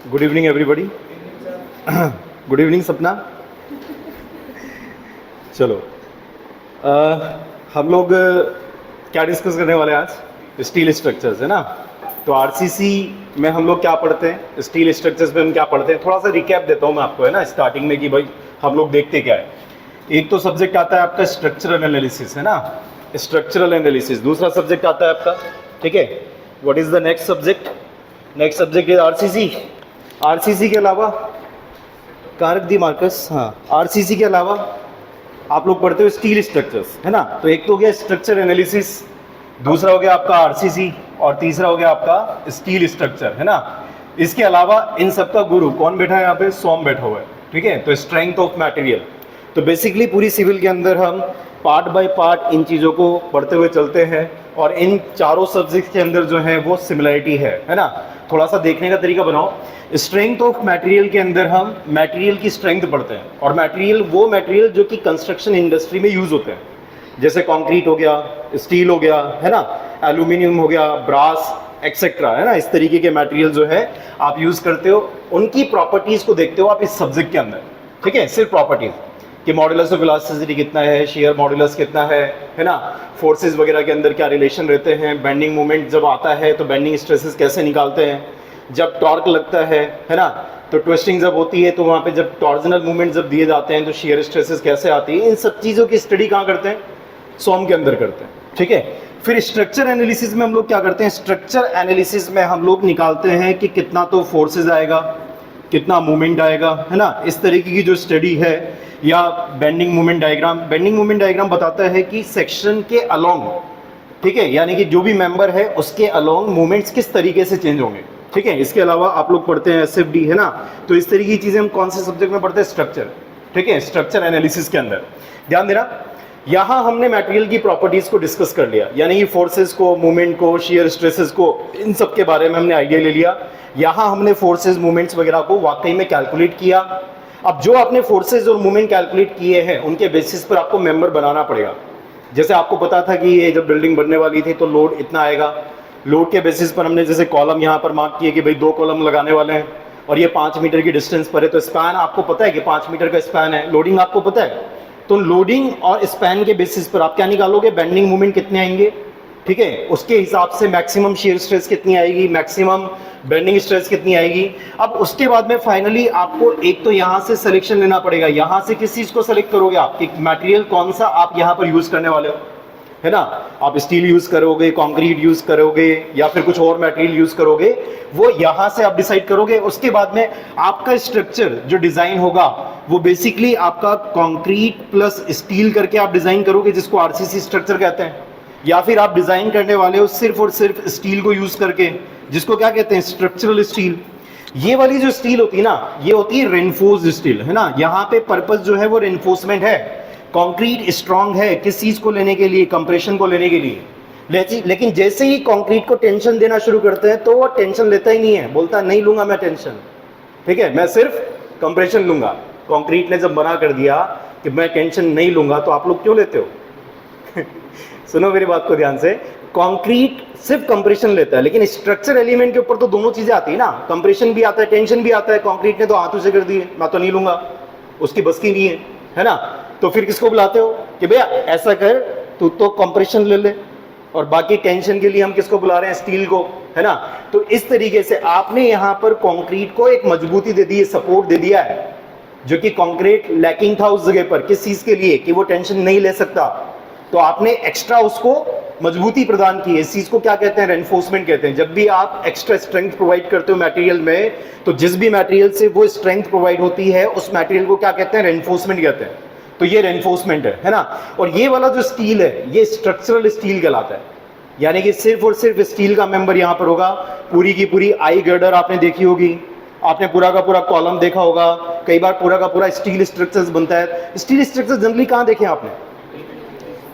Good evening everybody. Good evening सपना। चलो हम लोग क्या डिस्कस करने वाले हैं आज? स्टील स्ट्रक्चर्स है ना। तो आरसीसी में हम लोग क्या पढ़ते हैं, स्टील स्ट्रक्चर्स में हम क्या पढ़ते हैं, थोड़ा सा रिकैप देता हूँ मैं आपको, है ना, स्टार्टिंग में कि भाई हम लोग देखते क्या है। एक तो सब्जेक्ट आता है आपका स्ट्रक्चरल एनालिसिस, है ना, स्ट्रक्चरल एनालिसिस। दूसरा सब्जेक्ट आता है आपका, ठीक है, what is the next subject? Next subject is RCC. RCC के अलावा कारक दी मार्कस, हाँ, आरसीसी के अलावा आप लोग पढ़ते हो स्टील स्ट्रक्चर्स, है ना। तो एक तो हो गया स्ट्रक्चर एनालिसिस, दूसरा हो गया आपका आरसीसी, और तीसरा हो गया आपका स्टील स्ट्रक्चर, है ना। इसके अलावा इन सबका गुरु कौन बैठा है यहाँ पे? सोम बैठा हुआ है, ठीक है। तो स्ट्रेंथ ऑफ मटेरियल, तो बेसिकली पूरी सिविल के अंदर हम पार्ट बाय पार्ट इन चीज़ों को पढ़ते हुए चलते हैं, और इन चारों सब्जेक्ट के अंदर जो है वो सिमिलरिटी है ना। थोड़ा सा देखने का तरीका बनाओ। स्ट्रेंथ ऑफ मटेरियल के अंदर हम मटेरियल की स्ट्रेंथ पढ़ते हैं, और मटेरियल वो मटेरियल जो कि कंस्ट्रक्शन इंडस्ट्री में यूज होते हैं, जैसे कंक्रीट हो गया, स्टील हो गया, है ना, एल्यूमिनियम हो गया, ब्रास एक्सेट्रा, है ना। इस तरीके के मटेरियल जो है आप यूज करते हो, उनकी प्रॉपर्टीज को देखते हो आप इस सब्जेक्ट के अंदर, ठीक है। सिर्फ प्रॉपर्टीज कि मॉड्यूलस ऑफ इलास्टिसिटी कितना है, शेयर मॉड्यूलस कितना है ना, फोर्सेस वगैरह के अंदर क्या रिलेशन रहते हैं, बेंडिंग मोमेंट जब आता है तो बेंडिंग स्ट्रेसेस कैसे निकालते हैं, जब टॉर्क लगता है ना, तो ट्विस्टिंग जब होती है तो वहाँ पे जब टॉर्जनल मूवमेंट जब दिए जाते हैं तो शेयर स्ट्रेसेस कैसे आती है, इन सब चीज़ों की स्टडी कहाँ करते हैं? सोम के अंदर करते हैं, ठीक है। फिर स्ट्रक्चर एनालिसिस में हम लोग क्या करते हैं? स्ट्रक्चर एनालिसिस में हम लोग निकालते हैं कि कितना तो फोर्सेज आएगा, कितना मूवमेंट आएगा, है ना। इस तरीके की जो स्टडी है, या bending movement diagram, bending movement diagram बताता है कि सेक्शन के अलोंग, ठीक है, यानी कि जो भी मेंबर है उसके अलोंग मूवमेंट्स किस तरीके से चेंज होंगे, ठीक है। इसके अलावा आप लोग पढ़ते हैं एसएफडी, है ना। तो इस तरीके की चीजें हम कौन से सब्जेक्ट में पढ़ते हैं? स्ट्रक्चर, ठीक है, स्ट्रक्चर एनालिसिस के अंदर। ध्यान देना, यहाँ हमने मटेरियल की प्रॉपर्टीज को डिस्कस कर लिया, यानी कि फोर्सेस को, मूवमेंट को, शेयर स्ट्रेसेस को, इन सब के बारे में हमने आइडिया ले लिया। यहाँ हमने फोर्सेस, मूवमेंट्स वगैरह को वाकई में कैलकुलेट किया। अब जो आपने फोर्सेस और मूवमेंट कैलकुलेट किए हैं उनके बेसिस पर आपको मेंबर बनाना पड़ेगा। जैसे आपको पता था कि ये जब बिल्डिंग बनने वाली थी तो लोड इतना आएगा, लोड के बेसिस पर हमने जैसे कॉलम यहाँ पर मार्क किए कि भाई 2 कॉलम लगाने वाले हैं, और ये 5 मीटर की डिस्टेंस पर है, तो स्पैन आपको पता है कि 5 मीटर का स्पैन है, लोडिंग आपको पता है। तो लोडिंग और स्पैन के बेसिस पर आप क्या निकालोगे? बेंडिंग मूवमेंट कितने आएंगे, ठीक है, उसके हिसाब से मैक्सिमम शेयर स्ट्रेस कितनी आएगी, मैक्सिमम बेंडिंग स्ट्रेस कितनी आएगी। अब उसके बाद में फाइनली आपको एक तो यहाँ से सिलेक्शन लेना पड़ेगा, यहाँ से किस चीज को सिलेक्ट करोगे आप कि मटेरियल कौन सा आप यहाँ पर यूज करने वाले हो, है ना। आप स्टील यूज करोगे, कंक्रीट यूज करोगे, या फिर कुछ और मटेरियल यूज करोगे, वो यहाँ से आप डिसाइड करोगे। उसके बाद में आपका स्ट्रक्चर जो डिजाइन होगा वो बेसिकली आपका कंक्रीट प्लस स्टील करके आप डिजाइन करोगे, जिसको आरसीसी स्ट्रक्चर कहते हैं, या फिर आप डिजाइन करने वाले हो सिर्फ और सिर्फ स्टील को यूज करके, जिसको क्या कहते हैं? Structural steel. ये वाली जो स्टील होती है ना, ये होती है रेनफोर्स्ड स्टील, है ना। यहाँ पे पर्पस जो है वो रेनफोर्समेंट है। कंक्रीट स्ट्रांग है किस चीज को लेने के लिए? कंप्रेशन को लेने के लिए। लेकिन जैसे ही कंक्रीट को टेंशन देना शुरू करते हैं तो वो टेंशन लेता ही नहीं है, बोलता है नहीं लूंगा मैं टेंशन, ठीक है, मैं सिर्फ कंप्रेशन लूंगा। कंक्रीट ने जब मना कर दिया कि मैं टेंशन नहीं लूंगा, तो आप लोग क्यों लेते हो? सुनो मेरी बात को ध्यान से, कंक्रीट सिर्फ कंप्रेशन लेता है, लेकिन स्ट्रक्चर एलिमेंट के ऊपर तो दोनों चीजें आती है ना, कंप्रेशन भी आता है, टेंशन भी आता है। कंक्रीट ने तो हाथों से कर दिए, मैं तो नहीं लूंगा, उसकी बस की नहीं है ना। तो फिर किसको बुलाते हो कि भैया ऐसा कर, तू तो कंप्रेशन ले ले, और बाकी टेंशन के लिए हम किसको बुला रहे हैं? स्टील को, है ना। तो इस तरीके से आपने यहाँ पर कंक्रीट को एक मजबूती दे दी है, सपोर्ट दे दिया है, जो कि कंक्रीट लैकिंग था उस जगह पर। किस चीज के लिए? कि वो टेंशन नहीं ले सकता, तो आपने एक्स्ट्रा उसको मजबूती प्रदान की है। इस चीज को क्या कहते हैं? रेनफोर्समेंट कहते हैं। जब भी आप एक्स्ट्रा स्ट्रेंथ प्रोवाइड करते हो मटेरियल में, तो जिस भी मटेरियल से वो स्ट्रेंथ प्रोवाइड होती है उस मटेरियल को क्या कहते हैं? रेनफोर्समेंट कहते हैं। तो ये रेनफोर्समेंट है ना। और ये वाला जो स्टील है ये स्ट्रक्चरल स्टील कहलाता है, यानी कि सिर्फ और सिर्फ स्टील का मेंबर यहाँ पर होगा। पूरी की पूरी आई गर्डर आपने देखी होगी, आपने पूरा का पूरा कॉलम देखा होगा, कई बार पूरा का पूरा स्टील स्ट्रक्चर्स बनता है। स्टील स्ट्रक्चर जनरली कहाँ देखे आपने?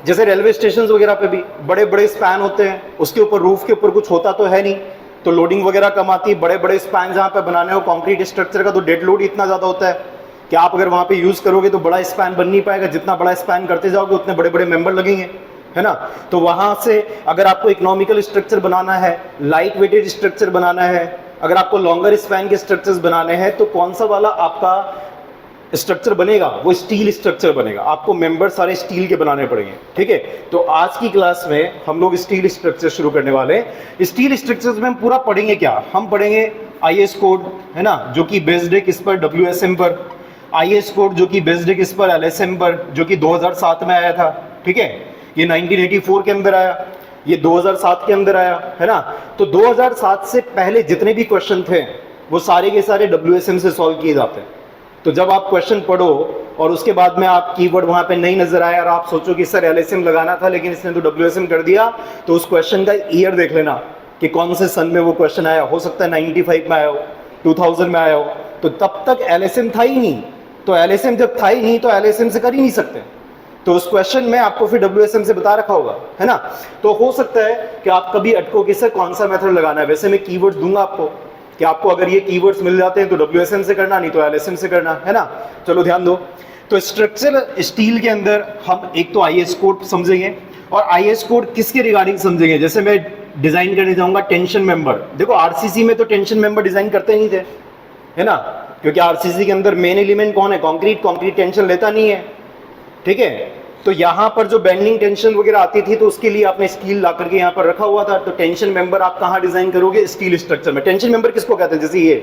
जैसे रेलवे स्टेशन वगैरह पे भी बड़े बड़े स्पैन होते हैं, उसके ऊपर रूफ के ऊपर कुछ होता तो है नहीं, तो लोडिंग वगैरह कम आती है। बड़े बड़े स्पैन जहाँ पे बनाने हो कंक्रीट स्ट्रक्चर का, तो डेड लोड इतना ज्यादा होता है कि आप अगर वहाँ पे यूज करोगे तो बड़ा स्पैन बन नहीं पाएगा। जितना बड़ा स्पैन करते जाओगे उतने बड़े बड़े मेंबर लगेंगे, है ना। तो वहां से अगर आपको इकोनॉमिकल स्ट्रक्चर बनाना है, लाइट वेटेड स्ट्रक्चर बनाना है, अगर आपको लॉन्गर स्पैन के स्ट्रक्चर्स बनाने हैं तो कौन सा वाला आपका स्ट्रक्चर बनेगा, वो स्टील स्ट्रक्चर बनेगा। आपको मेंबर सारे स्टील के बनाने पड़ेंगे, ठीक है। तो आज की क्लास में हम लोग स्टील स्ट्रक्चर शुरू करने वाले हैं। स्टील स्ट्रक्चर्स में हम पूरा पढ़ेंगे क्या, हम पढ़ेंगे आईएस कोड, है ना, जो कि बेस्ड है किस पर, डब्ल्यूएसएम पर। आईएस कोड जो कि बेस्ड है किस पर, एलएसएम पर, जो कि 2007 में आया था, ठीक है। ये 1984 के अंदर आया, ये 2007 के अंदर आया, है ना। तो 2007 से पहले जितने भी क्वेश्चन थे वो सारे के सारे डब्ल्यूएसएम से सॉल्व किए जाते हैं। तो जब आप क्वेश्चन पढ़ो और उसके बाद में आप कीवर्ड वहां पे नहीं नजर आया और आप सोचो कि सर एलएसएम लगाना था लेकिन इसने तो डब्ल्यूएसएम कर दिया, तो उस क्वेश्चन का ईयर देख लेना कि कौन से सन में वो क्वेश्चन आया। हो सकता है 95 में आया हो, 2000 में आया हो, तो तब तक एलएसएम था ही नहीं। तो एलएसएम जब था ही नहीं तो एलएसएम से कर ही नहीं सकते, तो उस क्वेश्चन में आपको फिर डब्ल्यूएसएम से बता रखा होगा, है ना। तो हो सकता है कि आप कभी अटको कि सर कौन सा मेथड लगाना है। वैसे मैं कीवर्ड्स दूंगा आपको कि आपको अगर ये कीवर्ड्स मिल जाते हैं तो डब्ल्यूएसएम से करना, नहीं तो एलएसएम से करना, है ना। चलो ध्यान दो। तो स्ट्रक्चर स्टील के अंदर हम एक तो आईएस कोड समझेंगे, और आईएस कोड किसके रिगार्डिंग समझेंगे। जैसे मैं डिजाइन करने जाऊंगा टेंशन मेंबर, देखो आरसीसी में तो टेंशन मेंबर डिजाइन करते नहीं थे, है ना, क्योंकि आरसीसी के अंदर मेन एलिमेंट कौन है, कंक्रीट। कंक्रीट टेंशन लेता नहीं है, ठीक है। तो यहाँ पर जो बेंडिंग टेंशन वगैरह आती थी तो उसके लिए आपने स्टील ला करके यहाँ पर रखा हुआ था। तो टेंशन मेंबर आप कहाँ डिजाइन करोगे, स्टील स्ट्रक्चर में। टेंशन मेंबर किसको कहते हैं, जैसे ये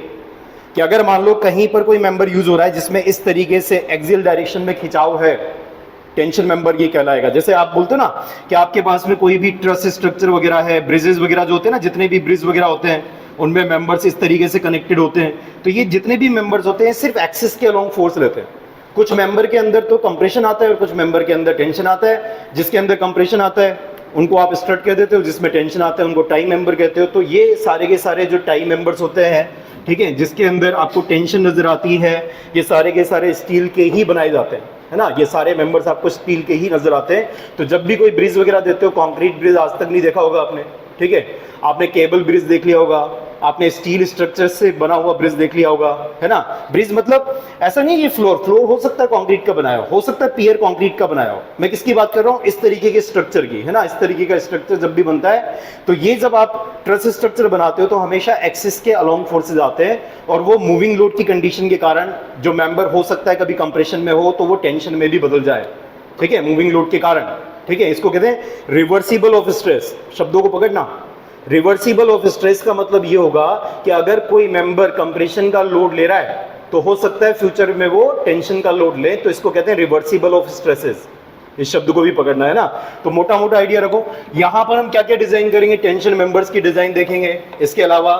कि अगर मान लो कहीं पर कोई मेंबर यूज हो रहा है जिसमें इस तरीके से एक्सियल डायरेक्शन में खिंचाव है, टेंशन मेंबर ये कहलाएगा। जैसे आप बोलते हो ना कि आपके पास में कोई भी ट्रस स्ट्रक्चर वगैरह है, ब्रिजेस वगैरह जो होते हैं ना, जितने भी ब्रिज वगैरह होते हैं उनमें मेंबर्स इस तरीके से कनेक्टेड होते हैं। तो ये जितने भी मेंबर्स होते हैं सिर्फ एक्सिस के अलोंग फोर्स लेते हैं। कुछ मेंबर के अंदर तो कंप्रेशन आता है और कुछ मेंबर के अंदर टेंशन आता है। जिसके अंदर कंप्रेशन आता है उनको आप स्ट्रट कह देते हो, जिसमें टेंशन आता है उनको टाई मेंबर कहते हो। तो ये सारे के सारे जो टाई मेंबर्स होते हैं, ठीक है, जिसके अंदर आपको टेंशन नजर आती है, ये सारे के सारे स्टील के ही बनाए जाते हैं, है ना। ये सारे मेंबर्स आपको स्टील के ही नजर आते हैं। तो जब भी कोई ब्रिज वगैरह देते हो, कंक्रीट ब्रिज आज तक नहीं देखा होगा आपने, ठीक है। आपने केबल ब्रिज देख लिया होगा, आपने स्टील स्ट्रक्चर से बना हुआ ब्रिज देख लिया होगा, है ना। ब्रिज मतलब ऐसा नहीं ये फ्लोर हो सकता है कंक्रीट का बनाया हो सकता है पियर कंक्रीट का बनाया हो। मैं किसकी बात कर रहा हूँ, इस तरीके के स्ट्रक्चर की, है ना। इस तरीके का स्ट्रक्चर जब भी बनता है तो ये जब आप ट्रस स्ट्रक्चर बनाते हो तो हमेशा एक्सिस के अलोंग फोर्सेज आते हैं, और वो मूविंग लोड की कंडीशन के कारण जो मेंबर हो सकता है कभी कंप्रेशन में हो तो वो टेंशन में भी बदल जाए, ठीक है, मूविंग लोड के कारण, ठीक है। इसको कहते हैं रिवर्सिबल ऑफ स्ट्रेस। शब्दों को पकड़ना, रिवर्सिबल ऑफ स्ट्रेस का मतलब ये होगा कि अगर कोई मेंबर कंप्रेशन का लोड ले रहा है तो हो सकता है फ्यूचर में वो टेंशन का लोड ले, तो इसको कहते हैं रिवर्सिबल ऑफ स्ट्रेसेस। इस शब्द को भी पकड़ना है ना। तो मोटा मोटा आइडिया रखो। यहां पर हम क्या क्या डिजाइन करेंगे, टेंशन मेंबर्स की डिजाइन देखेंगे, इसके अलावा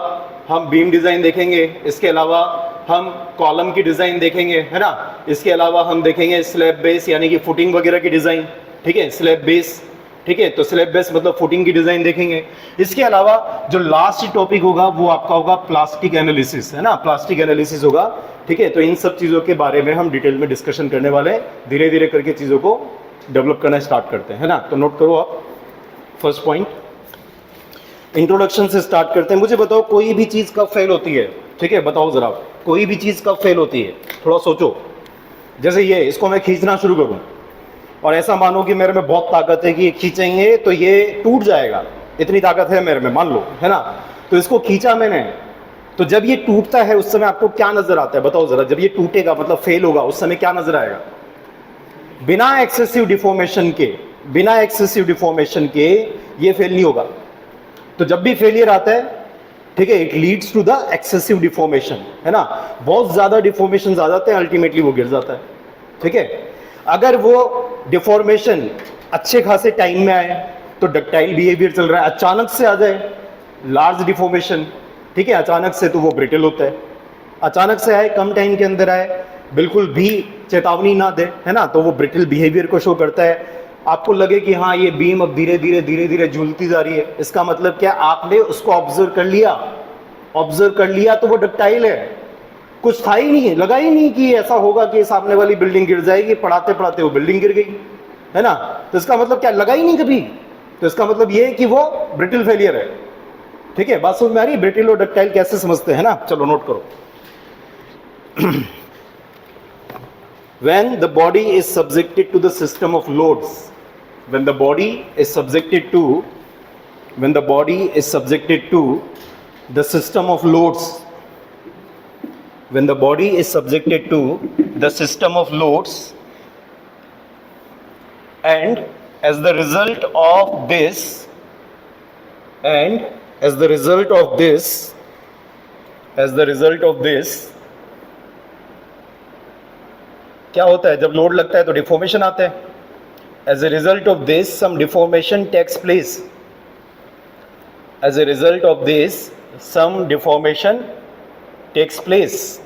हम बीम डिजाइन देखेंगे, इसके अलावा हम कॉलम की डिजाइन देखेंगे, है ना। इसके अलावा हम देखेंगे स्लैब बेस यानी कि फुटिंग वगैरह की डिजाइन, ठीक है, स्लैब बेस, ठीक है। तो स्लैब बेस मतलब फुटिंग की डिजाइन देखेंगे। इसके अलावा जो लास्ट टॉपिक होगा वो आपका होगा प्लास्टिक एनालिसिस, है ना, प्लास्टिक एनालिसिस होगा, ठीक है। तो इन सब चीजों के बारे में हम डिटेल में डिस्कशन करने वाले हैं। धीरे धीरे करके चीजों को डेवलप करना स्टार्ट करते हैं, है ना। तो नोट करो आप। फर्स्ट पॉइंट, इंट्रोडक्शन से स्टार्ट करते हैं। मुझे बताओ कोई भी चीज कब फेल होती है, ठीक है, बताओ जरा, कोई भी चीज कब फेल होती है, थोड़ा सोचो। जैसे ये, इसको मैं खींचना शुरू करूं और ऐसा मानो कि मेरे में बहुत ताकत है कि खींचेंगे तो ये टूट जाएगा, इतनी ताकत है मेरे में, मान लो, है ना। तो इसको खींचा मैंने, तो जब ये टूटता है उस समय आपको क्या नजर आता है, बताओ जरा। जब ये टूटेगा मतलब फेल होगा, उस समय क्या नजर आएगा। बिना एक्सेसिव डिफॉर्मेशन के, बिना एक्सेसिव डिफॉर्मेशन के ये फेल नहीं होगा। तो जब भी फेलियर आता है, ठीक है, it leads to the excessive deformation, है ना। बहुत ज्यादा डिफॉर्मेशन आ जाते हैं, अल्टीमेटली वो गिर जाता है, ठीक है। अगर वो डिफॉर्मेशन अच्छे खासे टाइम में आए तो डक्टाइल बिहेवियर चल रहा है, अचानक से आ जाए लार्ज डिफॉर्मेशन, ठीक है, अचानक से, तो वो ब्रिटल होता है। अचानक से आए, कम टाइम के अंदर आए, बिल्कुल भी चेतावनी ना दे, है ना, तो वो ब्रिटल बिहेवियर को शो करता है। आपको लगे कि हाँ ये बीम अब धीरे धीरे धीरे धीरे झूलती जा रही है, इसका मतलब क्या, आपने उसको ऑब्जर्व कर लिया तो वो डक्टाइल है। कुछ था ही नहीं, लगा ही नहीं कि ऐसा होगा कि सामने वाली बिल्डिंग गिर जाएगी, पढ़ाते पढ़ाते वो बिल्डिंग गिर गई, है ना। तो इसका मतलब क्या, लगा ही नहीं कभी, तो इसका मतलब ये है कि वो ब्रिटल फेलियर है, ठीक है। बात समझ में आ रही है, ब्रिटल और डक्टाइल कैसे समझते हैं ना। चलो नोट करो। When the body is subjected to the system of loads, when the body is subjected to the system of loads, when the body is subjected to the system of loads, and as the result of this, क्या होता है? जब load लगता है तो deformation आता है. As a result of this, some deformation takes place. As a result of this, some deformation takes place.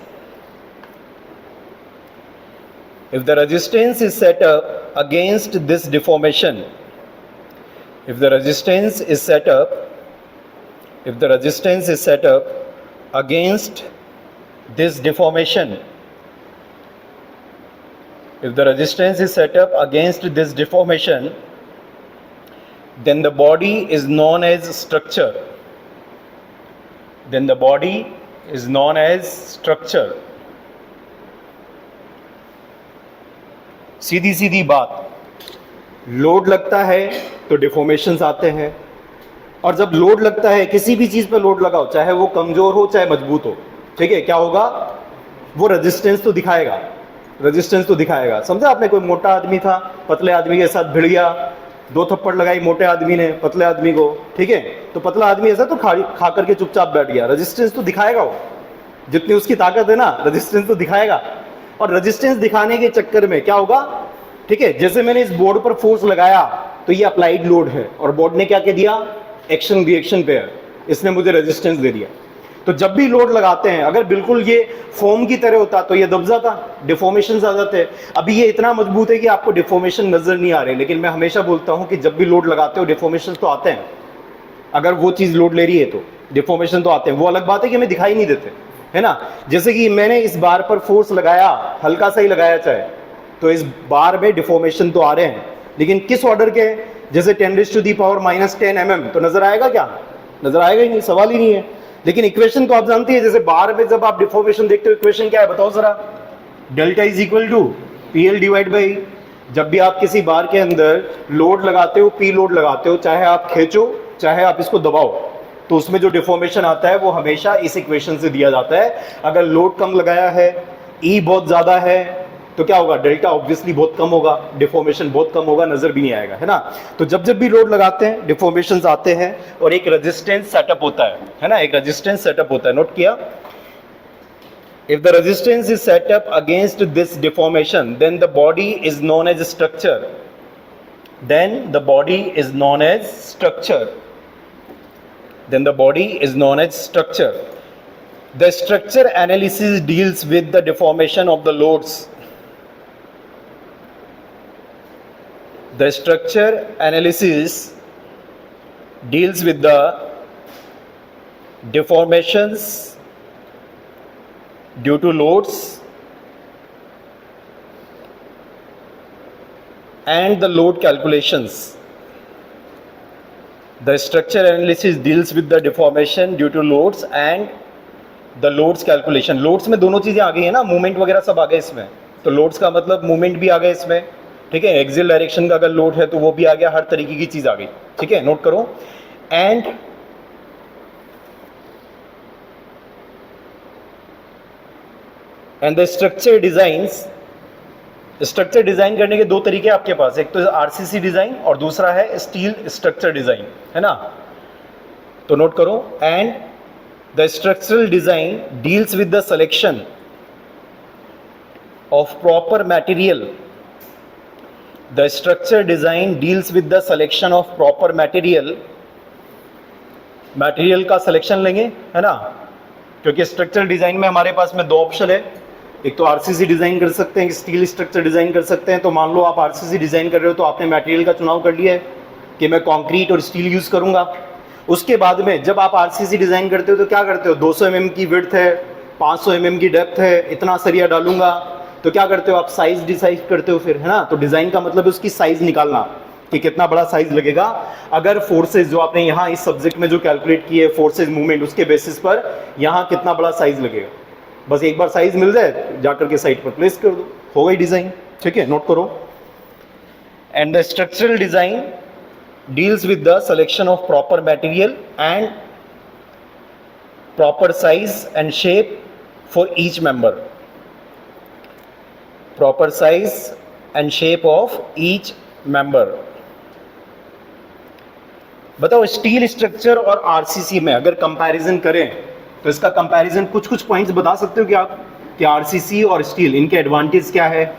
If the resistance is set up against this deformation, if the resistance is set up against this deformation, if the resistance is set up against this deformation, then the body is known as structure. Then the body is known as structure. सीधी सीधी बात, load लगता है तो deformations आते हैं, और जब load लगता है, किसी भी चीज पे लोड लगाओ, चाहे वो कमजोर हो चाहे मजबूत हो, ठीक है, क्या होगा? वो रेजिस्टेंस तो दिखाएगा. समझा आपने? कोई मोटा आदमी था, पतले आदमी के साथ भिड़ गया, 2 थप्पड़ लगाई मोटे आदमी ने पतले आदमी को, ठीक है, तो पतला आदमी ऐसा तो खा करके चुपचाप बैठ गया. रेजिस्टेंस तो दिखाएगा वो, जितनी उसकी ताकत है ना, रेजिस्टेंस तो दिखाएगा. और रेजिस्टेंस दिखाने के चक्कर में क्या होगा? ठीक है, जैसे मैंने इस बोर्ड पर फोर्स लगाया तो ये अप्लाइड लोड है, और बोर्ड ने क्या कह दिया? एक्शन रिएक्शन पेयर, इसने मुझे रेजिस्टेंस दे दिया. तो जब भी लोड लगाते हैं, अगर बिल्कुल ये फोम की तरह होता तो ये दब जाता, डिफॉर्मेशन आ जाते. अभी ये इतना मजबूत है कि आपको डिफॉर्मेशन नजर नहीं आ रहे, लेकिन मैं हमेशा बोलता हूं कि जब भी लोड लगाते हो डिफॉर्मेशन तो आते हैं. अगर वो चीज लोड ले रही है तो डिफॉर्मेशन तो आते हैं. वो अलग बात है कि हमें दिखाई नहीं देते, है ना. जैसे कि मैंने इस बार पर फोर्स लगाया, हल्का सा ही लगाया चाहे, तो इस बार में डिफॉर्मेशन तो आ रहे हैं, लेकिन किस ऑर्डर के? जैसे 10⁻⁻10 mm, तो नजर आएगा क्या? नजर आएगा ही नहीं, सवाल ही नहीं है. लेकिन इक्वेशन तो आप जानती है, जैसे बार में जब आप डिफॉर्मेशन देखते हो, इक्वेशन क्या है बताओ जरा? Delta is equal to PL divide by. जब भी आप किसी बार के अंदर लोड लगाते हो, P लोड लगाते हो, चाहे आप खींचो चाहे आप इसको दबाओ, तो उसमें जो डिफॉर्मेशन आता है वो हमेशा इस इक्वेशन से दिया जाता है. अगर लोड कम लगाया है, E बहुत ज्यादा है, तो क्या होगा? डेल्टा ऑब्वियसली बहुत कम होगा, डिफॉर्मेशन बहुत कम होगा, नजर भी नहीं आएगा, है ना. तो जब भी लोड लगाते हैं डिफॉर्मेशंस आते हैं, और एक रेजिस्टेंस सेटअप होता है ना, एक रेजिस्टेंस सेटअप होता है. नोट किया? If the resistance is set up against this deformation, then the body is known as structure. Then the body is known as structure. Then the body is known as structure. The structure analysis deals with the deformation of the loads. The structure analysis deals with the deformations due to loads and the load calculations. The structure analysis deals with the deformation due to loads and the loads calculation. Loads में दोनों चीज़ें आ गई है ना, movement वगैरह सब आ गए इसमें. तो लोड्स का मतलब मूवमेंट भी आ गया इसमें, ठीक है. एक्सियल डायरेक्शन का अगर लोड है तो वो भी आ गया, हर तरीके की चीज़ आ गई, ठीक है. नोट करो. And the structure designs. Structure design करने के 2 तरीके आपके पास, एक तो RCC डिजाइन और दूसरा है स्टील स्ट्रक्चर डिजाइन, है ना. तो नोट करो. And the structural design deals with the selection of proper material. The structure design deals with the selection of proper material. Material का सिलेक्शन लेंगे, है ना, क्योंकि स्ट्रक्चरल डिजाइन में हमारे पास में 2 ऑप्शन है. एक तो RCC डिजाइन कर सकते हैं, स्टील स्ट्रक्चर डिजाइन कर सकते हैं. तो मान लो आप RCC डिजाइन कर रहे हो तो आपने मटेरियल का चुनाव कर लिया है कि मैं कंक्रीट और स्टील यूज करूंगा. उसके बाद में जब आप RCC डिजाइन करते हो तो क्या करते हो? 200 mm की विड्थ है, 500 mm की डेप्थ है, इतना सरिया डालूंगा. तो क्या करते हो आप? साइज डिसाइड करते हो फिर, है ना. तो डिजाइन का मतलब है उसकी साइज निकालना कि कितना बड़ा साइज लगेगा. अगर फोर्सेज जो आपने यहाँ इस सब्जेक्ट में जो कैलकुलेट किए, फोर्सेज मूवमेंट, उसके बेसिस पर यहाँ कितना बड़ा साइज लगेगा, बस एक बार साइज मिल जाए जाकर के साइट पर प्लेस कर दो, हो गई डिजाइन, ठीक है. नोट करो. And the structural design deals with the selection of proper material and proper size and shape for each member. Proper size and shape of each member. बताओ स्टील स्ट्रक्चर और RCC में अगर comparison करें तो इसका comparison कुछ points बता सकते हो क्या आप कि आरसीसी और स्टील इनके एडवांटेज क्या है,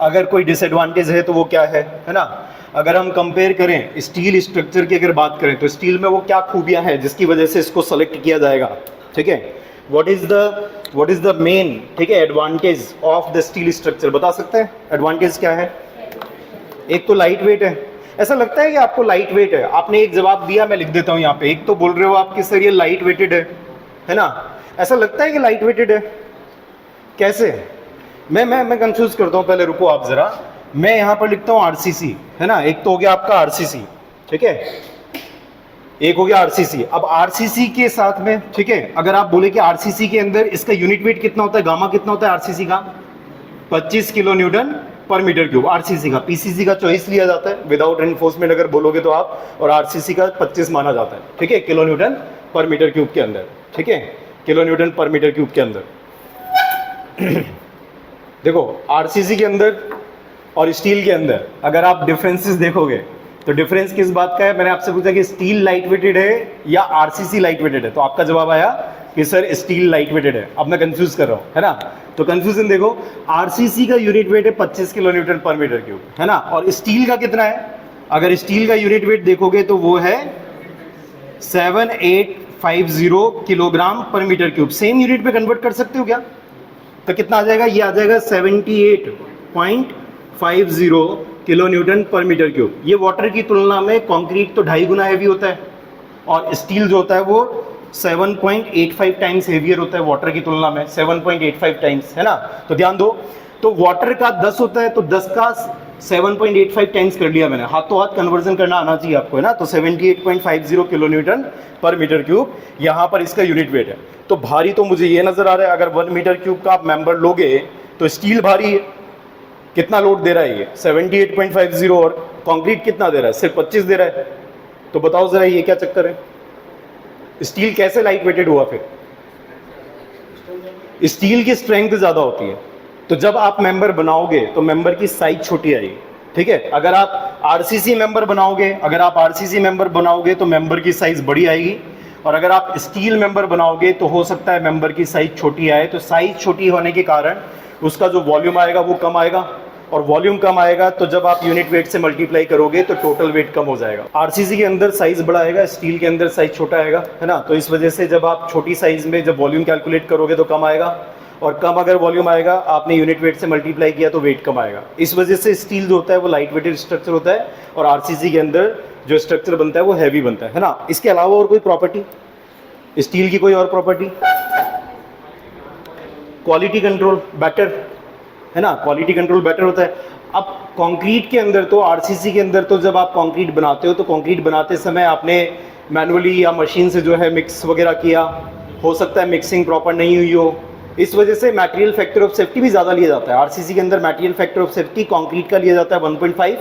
अगर कोई डिसएडवांटेज है तो वो क्या है ना। अगर हम कंपेयर करें स्टील स्ट्रक्चर की अगर बात करें तो स्टील में वो क्या खूबियां हैं जिसकी वजह से इसको सेलेक्ट किया जाएगा, ठीक है। व्हाट इज द मेन, ठीक है, advantage of the steel structure बता सकते हैं? एडवांटेज क्या है? एक तो लाइट वेट है। ऐसा लगता है कि आपको लाइट वेट है, आपने एक जवाब दिया, मैं लिख देता हूं यहाँ पे। एक तो बोल रहे हो आप कि सर ये लाइट वेटेड है ना, ऐसा लगता है कि लाइट वेटेड है, कैसे? मैं कंफ्यूज करता हूँ, पहले रुको आप जरा। मैं यहाँ पर लिखता हूँ आरसीसी, है ना, एक तो हो गया आपका आरसीसी, ठीक है, एक हो गया आरसीसी। अब आरसीसी के साथ में, ठीक है, अगर आप बोले कि आरसीसी के अंदर इसका यूनिट वेट कितना होता है, गामा कितना होता है आरसीसी का? 25 किलो न्यूटन पर मीटर क्यूब आरसीसी का। पीसीसी का चॉइस लिया जाता है विदाउट एनफोर्समेंट अगर बोलोगे तो आप, और आरसीसी का 25 माना जाता है, ठीक है, किलो न्यूटन पर मीटर क्यूब के अंदर, ठीक है, किलो न्यूटन पर मीटर क्यूब के अंदर। देखो आरसीसी के अंदर और स्टील के अंदर अगर आप डिफरेंसेस देखोगे तो डिफरेंस किस बात का है? मैंने आपसे पूछा कि स्टील लाइट वेटेड है या आरसीसी लाइट वेटेड है, तो आपका जवाब आया कि सर स्टील लाइट वेटेड है। अब मैं कंफ्यूज कर रहा हूं, है ना, तो कंफ्यूजन देखो, आरसीसी का यूनिट वेट है 25 किलो न्यूटन पर मीटर क्यूब, है ना, और स्टील का कितना है? अगर स्टील का यूनिट वेट देखोगे तो वो है 7850 किलोग्राम पर मीटर क्यूब। सेम यूनिट पे कन्वर्ट कर सकते हो क्या? तो कितना आ जाएगा? ये आ जाएगा 78.50 किलो न्यूटन पर मीटर क्यूब। ये वाटर की तुलना में कंक्रीट तो 2.5 गुना हैवी होता है, और स्टील जो होता है वो 7.85 टाइम्स हेवियर होता है वाटर की तुलना में, 7.85 टाइम्स, है ना। तो ध्यान दो, तो वाटर का 10 होता है तो 10 का 7.85 टाइम्स कर लिया मैंने, हाथों हाथ कन्वर्जन करना आना चाहिए आपको, है ना। तो 78.50 किलो न्यूटन पर मीटर क्यूब यहाँ पर इसका यूनिट वेट है। तो भारी तो मुझे ये नजर आ रहा है, अगर 1 मीटर क्यूब का आप मेंबर लोगे तो स्टील भारी है, कितना लोड दे रहा है ये? 78.50, और कंक्रीट कितना दे रहा है? सिर्फ 25 दे रहा है। तो बताओ जरा ये क्या चक्कर है? स्टील कैसे लाइट वेटेड हुआ? फिर स्टील की स्ट्रेंथ ज्यादा होती है, तो जब आप मेंबर बनाओगे तो मेंबर की साइज छोटी आएगी, ठीक है। अगर आप आरसीसी मेंबर बनाओगे तो मेंबर की साइज बड़ी आएगी, और अगर आप स्टील मेंबर बनाओगे तो हो सकता है मेंबर की साइज छोटी आए। तो साइज छोटी होने के कारण उसका जो वॉल्यूम आएगा वो कम आएगा, और वॉल्यूम कम आएगा तो जब आप यूनिट वेट से मल्टीप्लाई करोगे तो टोटल वेट कम हो जाएगा। आरसीसी के अंदर साइज बड़ा आएगा, स्टील के अंदर साइज छोटा आएगा, है ना। तो इस वजह से जब आप छोटी साइज में जब वॉल्यूम कैलकुलेट करोगे तो कम आएगा, और कम अगर वॉल्यूम आएगा, आपने यूनिट वेट से मल्टीप्लाई किया तो वेट कम आएगा। इस वजह से स्टील जो होता है वो लाइट वेटेड स्ट्रक्चर होता है, और आरसीसी के अंदर जो स्ट्रक्चर बनता है वो हैवी बनता है ना। इसके अलावा और कोई प्रॉपर्टी स्टील की, कोई और प्रॉपर्टी? क्वालिटी कंट्रोल बेटर, है ना, क्वालिटी कंट्रोल बेटर होता है। अब कंक्रीट के अंदर तो, आरसीसी के अंदर तो जब आप कंक्रीट बनाते हो तो कंक्रीट बनाते समय आपने मैनुअली या मशीन से जो है मिक्स वगैरह किया, हो सकता है मिक्सिंग प्रॉपर नहीं हुई हो, इस वजह से मटेरियल फैक्टर ऑफ सेफ्टी भी ज़्यादा लिया जाता है। आरसीसी के अंदर material factor of safety concrete का लिया जाता है 1.5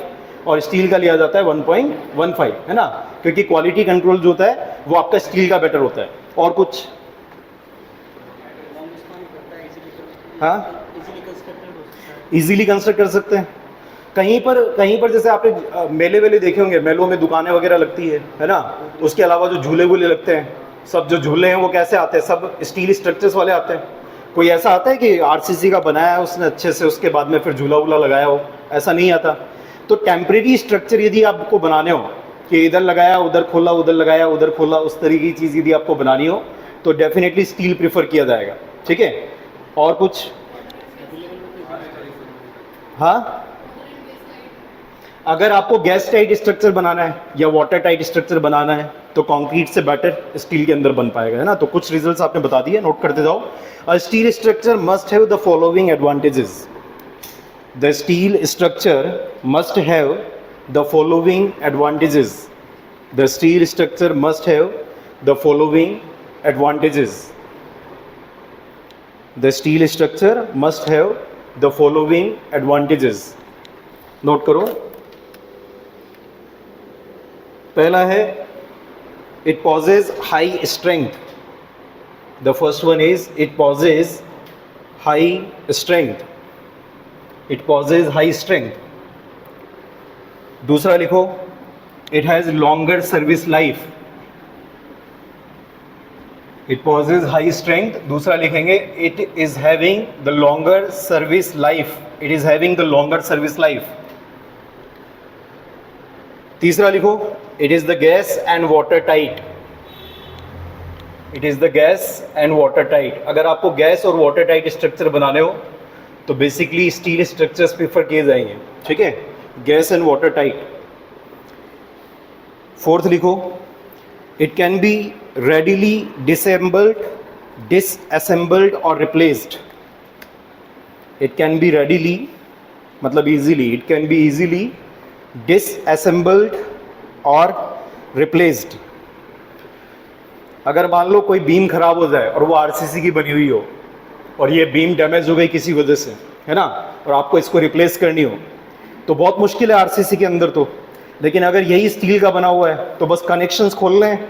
और स्टील का लिया जाता है 1.15, है ना, क्योंकि क्वालिटी कंट्रोल जो होता है वो आपका स्टील का बेटर होता है। और कुछ? हाँ, इजीली कंस्ट्रक्ट कर सकते हैं। कहीं पर जैसे आपने मेले वेले देखे होंगे, मेलों में दुकानें वगैरह लगती है ना, उसके अलावा जो झूले वूले लगते हैं, सब जो झूले हैं वो कैसे आते हैं? सब स्टील स्ट्रक्चर्स वाले आते हैं। कोई ऐसा आता है कि आरसीसी का बनाया है उसने अच्छे से, उसके बाद में फिर झूला वूला लगाया हो? ऐसा नहीं आता। तो टेम्परेरी स्ट्रक्चर यदि आपको बनाने हो कि इधर लगाया उधर खोला, उधर लगाया उधर खोला, उस तरीके की चीज़ यदि आपको बनानी हो तो डेफिनेटली स्टील प्रीफर किया जाएगा, ठीक है। और कुछ? हाँ, अगर आपको गैस टाइट स्ट्रक्चर बनाना है या वाटर टाइट स्ट्रक्चर बनाना है तो कंक्रीट से बेटर स्टील के अंदर बन पाएगा, है ना। तो कुछ रिजल्ट्स आपने बता दिए, नोट करते जाओ। A steel structure must have the following advantages. The steel structure must have the following advantages. The steel structure must have the following advantages. The steel structure must have the following advantages. Note करो। पहला है it possesses high strength. The first one is it possesses high strength, it possesses high strength. दूसरा लिखो, it has longer service life, it possesses high strength. दूसरा लिखेंगे it is having the longer service life, it is having the longer service life. तीसरा लिखो, it is the gas and water tight, it is the gas and water tight. अगर आपको gas और water tight structure बनाने हो तो basically steel structures prefer किए जाएंगे, ठीक है, gas and water tight. Fourth लिखो, it can be readily disassembled or replaced, it can be readily मतलब easily, it can be easily disassembled or replaced। अगर मान लो कोई बीम खराब हो जाए और वो आरसीसी की बनी हुई हो और ये बीम डैमेज हो गई किसी वजह से, है ना, और आपको इसको रिप्लेस करनी हो तो बहुत मुश्किल है आरसीसी के अंदर तो। लेकिन अगर यही स्टील का बना हुआ है तो बस कनेक्शंस खोलने हैं,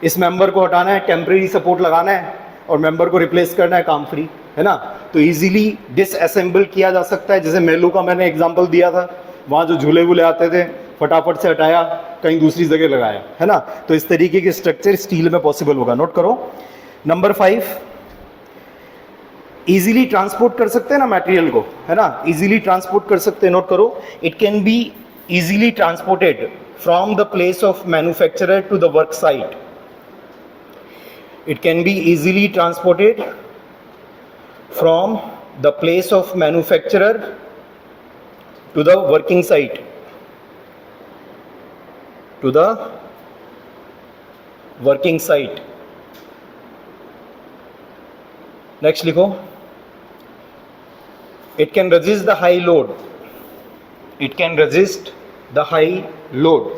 इस मेंबर को हटाना है, टेम्परेरी सपोर्ट लगाना है और मेंबर को रिप्लेस करना है, काम फ्री, है ना। तो इजीली डिसअसेंबल किया जा सकता है। जैसे मेलू का मैंने एग्जांपल दिया था, वहाँ जो झूले वूले आते थे फटाफट से हटाया, कहीं दूसरी जगह लगाया, है ना। तो इस तरीके के स्ट्रक्चर स्टील में पॉसिबल होगा। नोट करो। नंबर 5, इजीली ट्रांसपोर्ट कर सकते हैं ना मटेरियल को, है ना, इजीली ट्रांसपोर्ट कर सकते हैं। नोट करो, it can be easily transported from the place of manufacturer to the work site, it can be easily transported from the place of manufacturer to the working site, to the working site। next लिखो, it can resist the high load, it can resist the high load,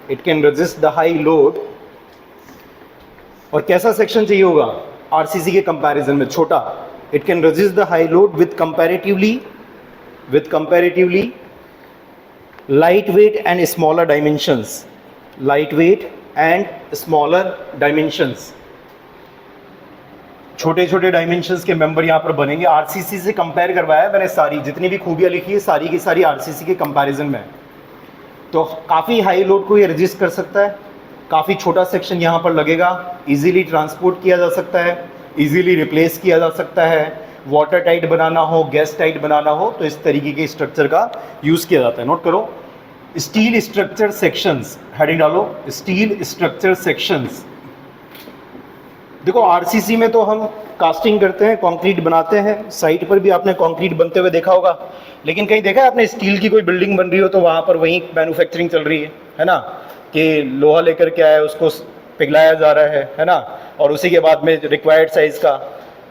it can resist the high load। और कैसा section चाहिए होगा RCC के comparison में? छोटा। It can resist the high load with comparatively light weight and smaller dimensions, light weight and smaller dimensions. छोटे छोटे dimensions के मेंबर यहाँ पर बनेंगे। आरसीसी से कंपेयर करवाया मैंने, सारी जितनी भी खूबियाँ लिखी है सारी की सारी आरसीसी के कंपैरिजन में। तो काफ़ी हाई लोड को ये रेजिस्ट कर सकता है, काफ़ी छोटा सेक्शन यहाँ पर लगेगा, इजीली ट्रांसपोर्ट किया जा सकता है, इजीली रिप्लेस किया जा सकता है। वाटर टाइट बनाना हो, गैस टाइट बनाना हो तो इस तरीके के स्ट्रक्चर का यूज़ किया जाता है। नोट करो, स्टील स्ट्रक्चर सेक्शंस, हेडिंग डालो, स्टील स्ट्रक्चर सेक्शंस। देखो आरसीसी में तो हम कास्टिंग करते हैं, कंक्रीट बनाते हैं, साइट पर भी आपने कंक्रीट बनते हुए देखा होगा। लेकिन कहीं देखा है आपने स्टील की कोई बिल्डिंग बन रही हो तो वहाँ पर वहीं मैन्युफैक्चरिंग चल रही है ना, कि लोहा लेकर के आया, उसको पिघलाया जा रहा है ना, और उसी के बाद में रिक्वायर्ड साइज़ का,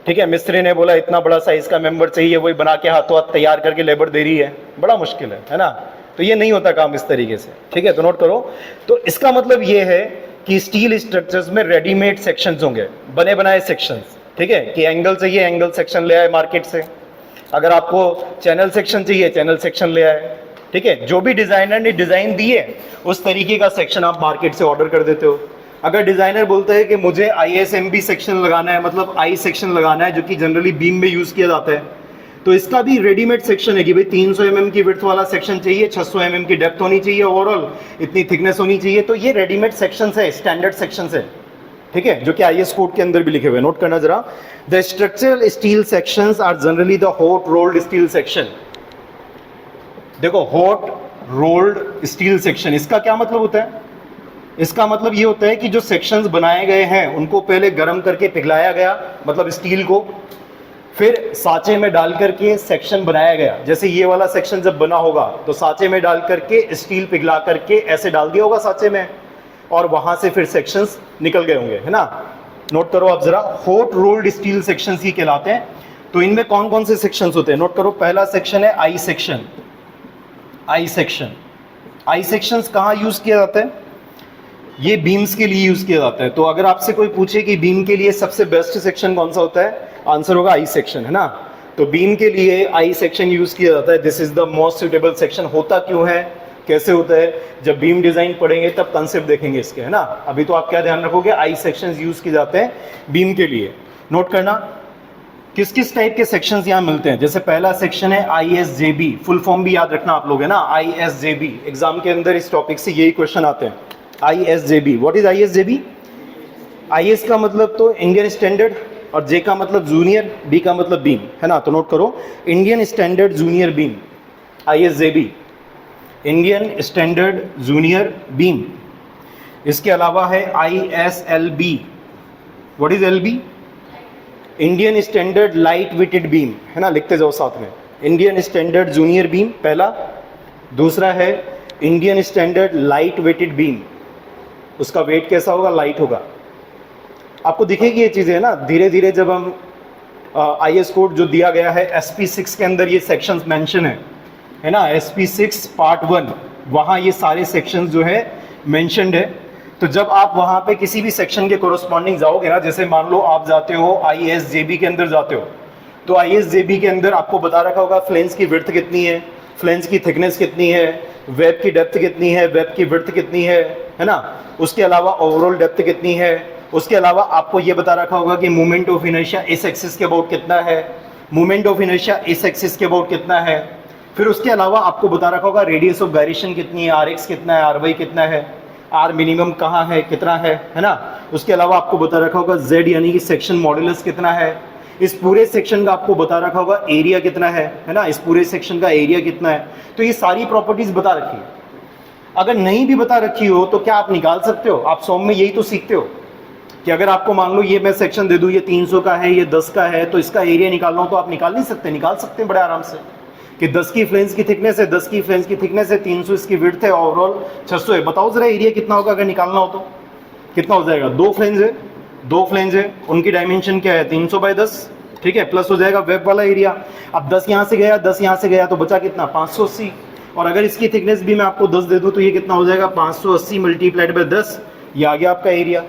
ठीक है, मिस्त्री ने बोला इतना बड़ा साइज़ का मेंबर चाहिए, वही बना के हाथों हाथ तैयार करके लेबर दे रही है, बड़ा मुश्किल है ना। तो ये नहीं होता काम इस तरीके से, ठीक है। तो नोट करो, तो इसका मतलब ये है कि स्टील स्ट्रक्चर्स में रेडीमेड सेक्शंस होंगे, बने बनाए सेक्शंस, ठीक है, कि एंगल चाहिए एंगल सेक्शन ले आए मार्केट से, अगर आपको चैनल सेक्शन चाहिए चैनल सेक्शन ले आए, ठीक है। जो भी डिज़ाइनर ने डिज़ाइन दी है उस तरीके का सेक्शन आप मार्केट से ऑर्डर कर देते हो। अगर डिज़ाइनर बोलता है कि मुझे ISMB सेक्शन लगाना है, मतलब आई सेक्शन लगाना है, जो कि जनरली बीम में यूज़ किया जाता है, तो इसका भी रेडीमेड सेक्शन है कि भाई 300 mm की विड्थ वाला सेक्शन चाहिए, 600 mm की डेप्थ होनी चाहिए, ओवरऑल इतनी थिकनेस होनी चाहिए। तो ये रेडीमेड सेक्शंस है, स्टैंडर्ड सेक्शंस है, ठीक है, जो कि IS कोड के अंदर भी लिखे हुए। नोट करना जरा, the structural steel sections are generally the hot rolled steel section. देखो हॉट रोल्ड स्टील सेक्शन, इसका क्या मतलब होता है? इसका मतलब ये होता है कि जो सेक्शंस बनाए गए हैं उनको पहले गर्म करके पिघलाया गया, मतलब स्टील को, फिर साँचे में डाल करके सेक्शन बनाया गया। जैसे ये वाला सेक्शन जब बना होगा तो साँचे में डाल करके स्टील पिघला करके ऐसे डाल दिया होगा साँचे में, और वहाँ से फिर सेक्शंस निकल गए होंगे, है ना। नोट करो आप जरा, हॉट रोल्ड स्टील सेक्शंस ही कहलाते हैं। तो इनमें कौन कौन से सेक्शंस होते हैं? नोट करो, पहला सेक्शन है I section. I section, I sections कहाँ यूज़ किया जाता है? ये बीम्स के लिए यूज़ किया जाता है। तो अगर आपसे कोई पूछे कि बीम के लिए सबसे बेस्ट सेक्शन कौन सा होता है, आंसर होगा आई सेक्शन, है ना। तो बीम के लिए आई सेक्शन यूज़ किया जाता है। This is the most suitable section. होता क्यों है, कैसे होता है, जब बीम डिज़ाइन पढ़ेंगे तब कंसेप्ट देखेंगे इसके, है ना। अभी तो आप क्या ध्यान रखोगे, आई सेक्शंस यूज़ किए जाते हैं बीम के लिए। नोट करना किस किस टाइप के सेक्शंस यहाँ मिलते हैं। जैसे पहला सेक्शन है ISJB, फुल फॉर्म भी याद रखना आप लोग है ना, ISJB एग्जाम के अंदर इस टॉपिक से यही क्वेश्चन आते हैं। ISJB, what is ISJB? IS का मतलब तो इंडियन स्टैंडर्ड, और J का मतलब जूनियर, B का मतलब बीम, है ना। तो नोट करो, Indian standard junior beam, ISJB, Indian standard junior beam. इसके अलावा है ISLB, what is LB? Indian standard light weighted beam, है ना, लिखते जाओ साथ में। इंडियन स्टैंडर्ड जूनियर बीम पहला, दूसरा है Indian standard light weighted beam, उसका वेट कैसा होगा? लाइट होगा। आपको दिखेगी ये चीज़ें, है ना, धीरे धीरे जब हम IS कोड जो दिया गया है SP6 के अंदर ये सेक्शंस मेंशन है ना, SP6 पार्ट 1, वहाँ ये सारे सेक्शंस जो है मेंशन्ड है। तो जब आप वहाँ पे किसी भी सेक्शन के कोरोस्पॉन्डिंग जाओगे ना, जैसे मान लो आप जाते हो ISJB के अंदर जाते हो, तो ISJB के अंदर आपको बता रखा होगा फ्लेंस की विड्थ कितनी है, फ्लेंस की थिकनेस कितनी है, वेब की डेप्थ कितनी है, वेब की विड्थ कितनी है ना, उसके अलावा ओवरऑल डेप्थ कितनी है। उसके अलावा आपको ये बता रखा होगा कि मोमेंट ऑफ इनर्शिया इस एक्सिस के अबाउट कितना है, मोमेंट ऑफ इनर्शिया इस एक्सिस के अबाउट कितना है। फिर उसके अलावा आपको बता रखा होगा रेडियस ऑफ गायरेशन कितनी है, RX कितना है, RY कितना है, R मिनिमम कहाँ है, कितना है ना। उसके अलावा आपको बता रखा होगा Z यानी कि सेक्शन मॉड्यूलस कितना है। इस पूरे सेक्शन का आपको बता रखा होगा एरिया कितना है ना, इस पूरे सेक्शन का एरिया कितना है। तो ये सारी प्रॉपर्टीज बता रखी है। अगर नहीं भी बता रखी हो तो क्या आप निकाल सकते हो? आप सॉम में यही तो सीखते हो कि अगर आपको मान लो ये मैं सेक्शन दे दूं, ये 300 का है, ये 10 का है, तो इसका एरिया निकालना हो तो आप निकाल नहीं सकते? निकाल सकते हैं बड़े आराम से कि 10 की फ्लेंस की थिकनेस है, 10 की फ्लेंस की थिकनेस है, 300 इसकी विड्थ है, ओवरऑल 600 है। बताओ जरा एरिया कितना होगा अगर निकालना हो तो कितना हो जाएगा? 2 फ्लेंस है, 2 फ्लेंस है, उनकी डायमेंशन क्या है? 300/10, ठीक है, प्लस हो जाएगा वेब वाला एरिया। अब 10 यहाँ से गया, 10 यहाँ से गया, तो बचा कितना? 580। और अगर इसकी थिकनेस भी मैं आपको 10 दे दूँ तो ये कितना हो जाएगा? 580 मल्टीप्लाइड बाय 10, ये आ गया आपका एरिया।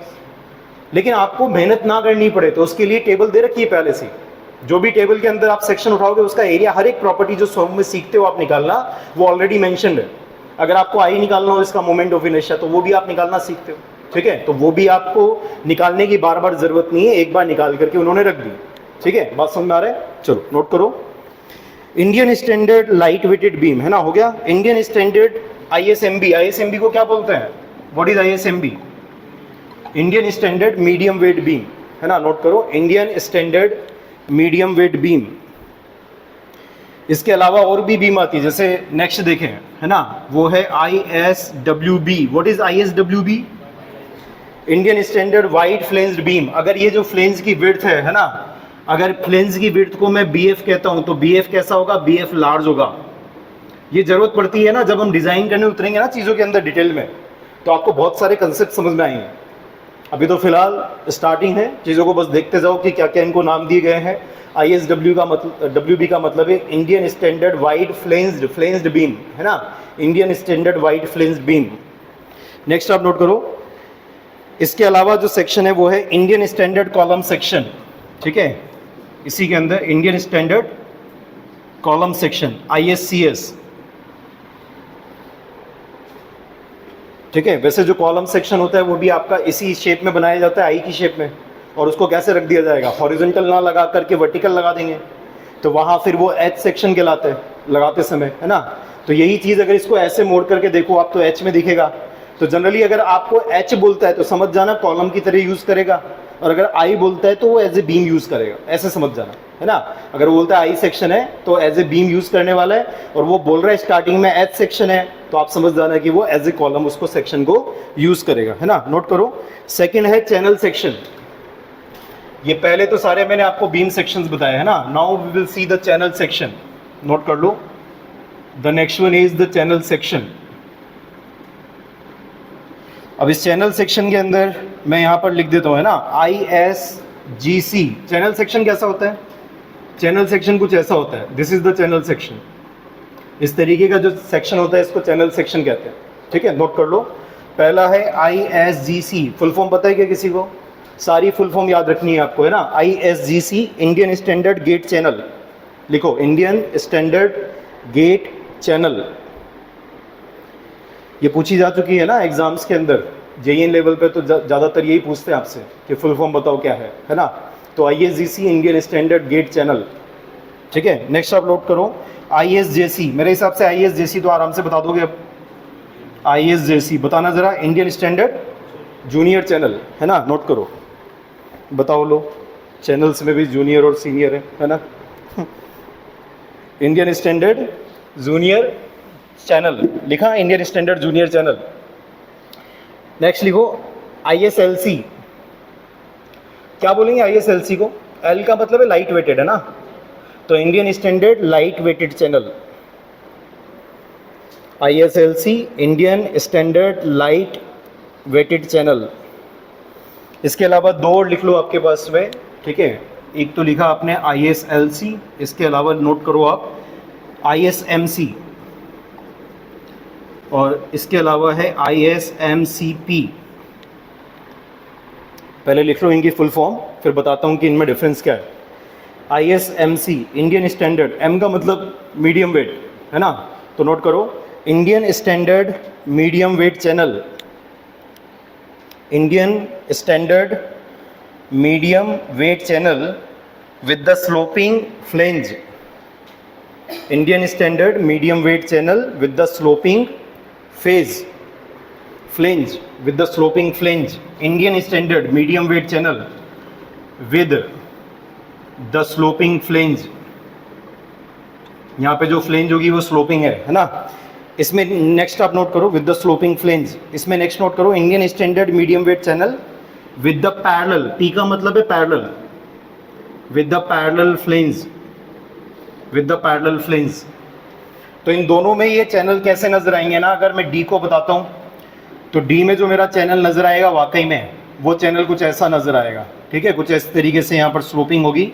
लेकिन आपको मेहनत ना करनी पड़े तो उसके लिए टेबल दे रखी है पहले से। जो भी टेबल के अंदर आप सेक्शन उठाओगे उसका एरिया, हर एक प्रॉपर्टी जो सॉम में सीखते हो आप निकालना, वो ऑलरेडी मेंशन्ड है। अगर आपको आई निकालना हो इसका मोमेंट ऑफ इनर्शिया, तो वो भी आप निकालना सीखते हो, ठीक है। तो वो भी आपको निकालने की बार बार जरूरत नहीं है, एक बार निकाल करके उन्होंने रख दी, ठीक है। बात समझ में आ रहा है? चलो नोट करो, Indian standard light weighted beam, है ना, हो गया। इंडियन स्टैंडर्ड ISMB, ISMB को क्या बोलते हैं? What is ISMB? Indian standard medium wait beam, है ना, नोट करो, Indian standard medium wait beam. इसके अलावा और भी बीम आती है, जैसे नेक्स्ट देखें, है ना, वो है ISWB। What is ISWB? Indian standard wide flanged beam. अगर ये जो फ्लेंस की विड्थ है ना, अगर फ्लेंस की विड्थ को मैं BF कहता हूं तो BF कैसा होगा? BF लार्ज होगा। ये जरूरत पड़ती है ना जब हम डिजाइन करने उतरेंगे ना चीजों के अंदर डिटेल में, तो आपको बहुत सारे कंसेप्ट समझ में आएंगे। अभी तो फिलहाल स्टार्टिंग है, चीज़ों को बस देखते जाओ कि क्या क्या इनको नाम दिए गए हैं। ISW का मतलब, WB का मतलब है Indian standard wide flanged beam, है ना, Indian standard wide flanged beam. Next आप नोट करो, इसके अलावा जो सेक्शन है वो है इंडियन स्टैंडर्ड कॉलम सेक्शन, ठीक है। इसी के अंदर Indian standard column section ISCS, ठीक है। वैसे जो कॉलम सेक्शन होता है वो भी आपका इसी शेप में बनाया जाता है, आई की शेप में, और उसको कैसे रख दिया जाएगा? हॉरिजॉन्टल ना लगा करके वर्टिकल लगा देंगे, तो वहाँ फिर वो H सेक्शन कहलाते हैं लगाते समय, है ना। तो यही चीज़ अगर इसको ऐसे मोड़ करके देखो आप तो H में दिखेगा। तो जनरली अगर आपको H बोलता है तो समझ जाना कॉलम की तरह यूज़ करेगा, और अगर I बोलता है तो वो एज ए बीम यूज़ करेगा, ऐसे समझ जाना, है ना। अगर वो बोलता है आई सेक्शन है तो एज ए बीम यूज़ करने वाला है, और वो बोल रहा है स्टार्टिंग में H सेक्शन है तो आप समझ जाना कि वो एज ए कॉलम उसको सेक्शन को यूज़ करेगा, है ना। नोट करो, सेकेंड है चैनल सेक्शन। ये पहले तो सारे मैंने आपको बीम सेक्शंस बताए, है ना। Now we will see the channel section. Note कर लो, the next one is the channel section. अब इस चैनल सेक्शन के अंदर मैं यहाँ पर लिख देता हूँ, है ना, ISGC। चैनल सेक्शन कैसा होता है? चैनल सेक्शन कुछ ऐसा होता है, this is the channel section. इस तरीके का जो सेक्शन होता है इसको चैनल सेक्शन कहते हैं, ठीक है। नोट कर लो, पहला है ISGC। फुल फॉर्म पता है क्या किसी को? सारी फुल फॉर्म याद रखनी है आपको, है ना। ISGC Indian standard gate channel, लिखो इंडियन स्टैंडर्ड गेट चैनल। ये पूछी जा चुकी है ना एग्जाम्स के अंदर, JEE लेवल पे तो ज़्यादातर यही पूछते हैं आपसे कि फुल फॉर्म बताओ क्या है ना। तो ISGC Indian standard gate channel, ठीक है। नेक्स्ट आप नोट करो ISJC, मेरे हिसाब से ISJC तो आराम से बता दोगे अब। ISJC बताना ज़रा, इंडियन स्टैंडर्ड जूनियर चैनल, है ना, नोट करो, बताओ लो, चैनल्स में भी जूनियर और सीनियर है ना। इंडियन स्टैंडर्ड जूनियर चैनल लिखा, Indian standard junior channel. Next लिखो ISLC, क्या बोलेंगे ISLC को? L का मतलब है लाइट वेटेड, है ना, तो Indian standard light weighted channel, ISLC Indian standard light weighted channel. इसके अलावा दो और लिख लो आपके पास में, ठीक है, एक तो लिखा आपने ISLC, इसके अलावा नोट करो आप ISMC, और इसके अलावा है ISMCP। पहले लिख लो इनकी फुल फॉर्म, फिर बताता हूँ कि इनमें डिफरेंस क्या है। ISMC इंडियन स्टैंडर्ड, M का मतलब मीडियम वेट, है ना, तो नोट करो Indian standard medium wait channel, Indian standard medium wait channel with the sloping flange, Indian standard medium wait channel with the sloping phase flange, with the sloping flange, Indian standard medium wait channel with the sloping flange. यहाँ पे जो flange होगी वो sloping है ना। इसमें next आप note करो विद द स्लोपिंग फ्लेंज, इसमें नेक्स्ट नोट करो Indian standard medium wait channel with the parallel, P का मतलब है parallel, with the parallel flange, with the parallel flange. तो इन दोनों में ये चैनल कैसे नजर आएंगे ना, अगर मैं डी को बताता हूँ तो डी में जो मेरा चैनल नजर आएगा वाकई में वो चैनल कुछ ऐसा नजर आएगा, ठीक है, कुछ इस तरीके से यहाँ पर स्लोपिंग होगी,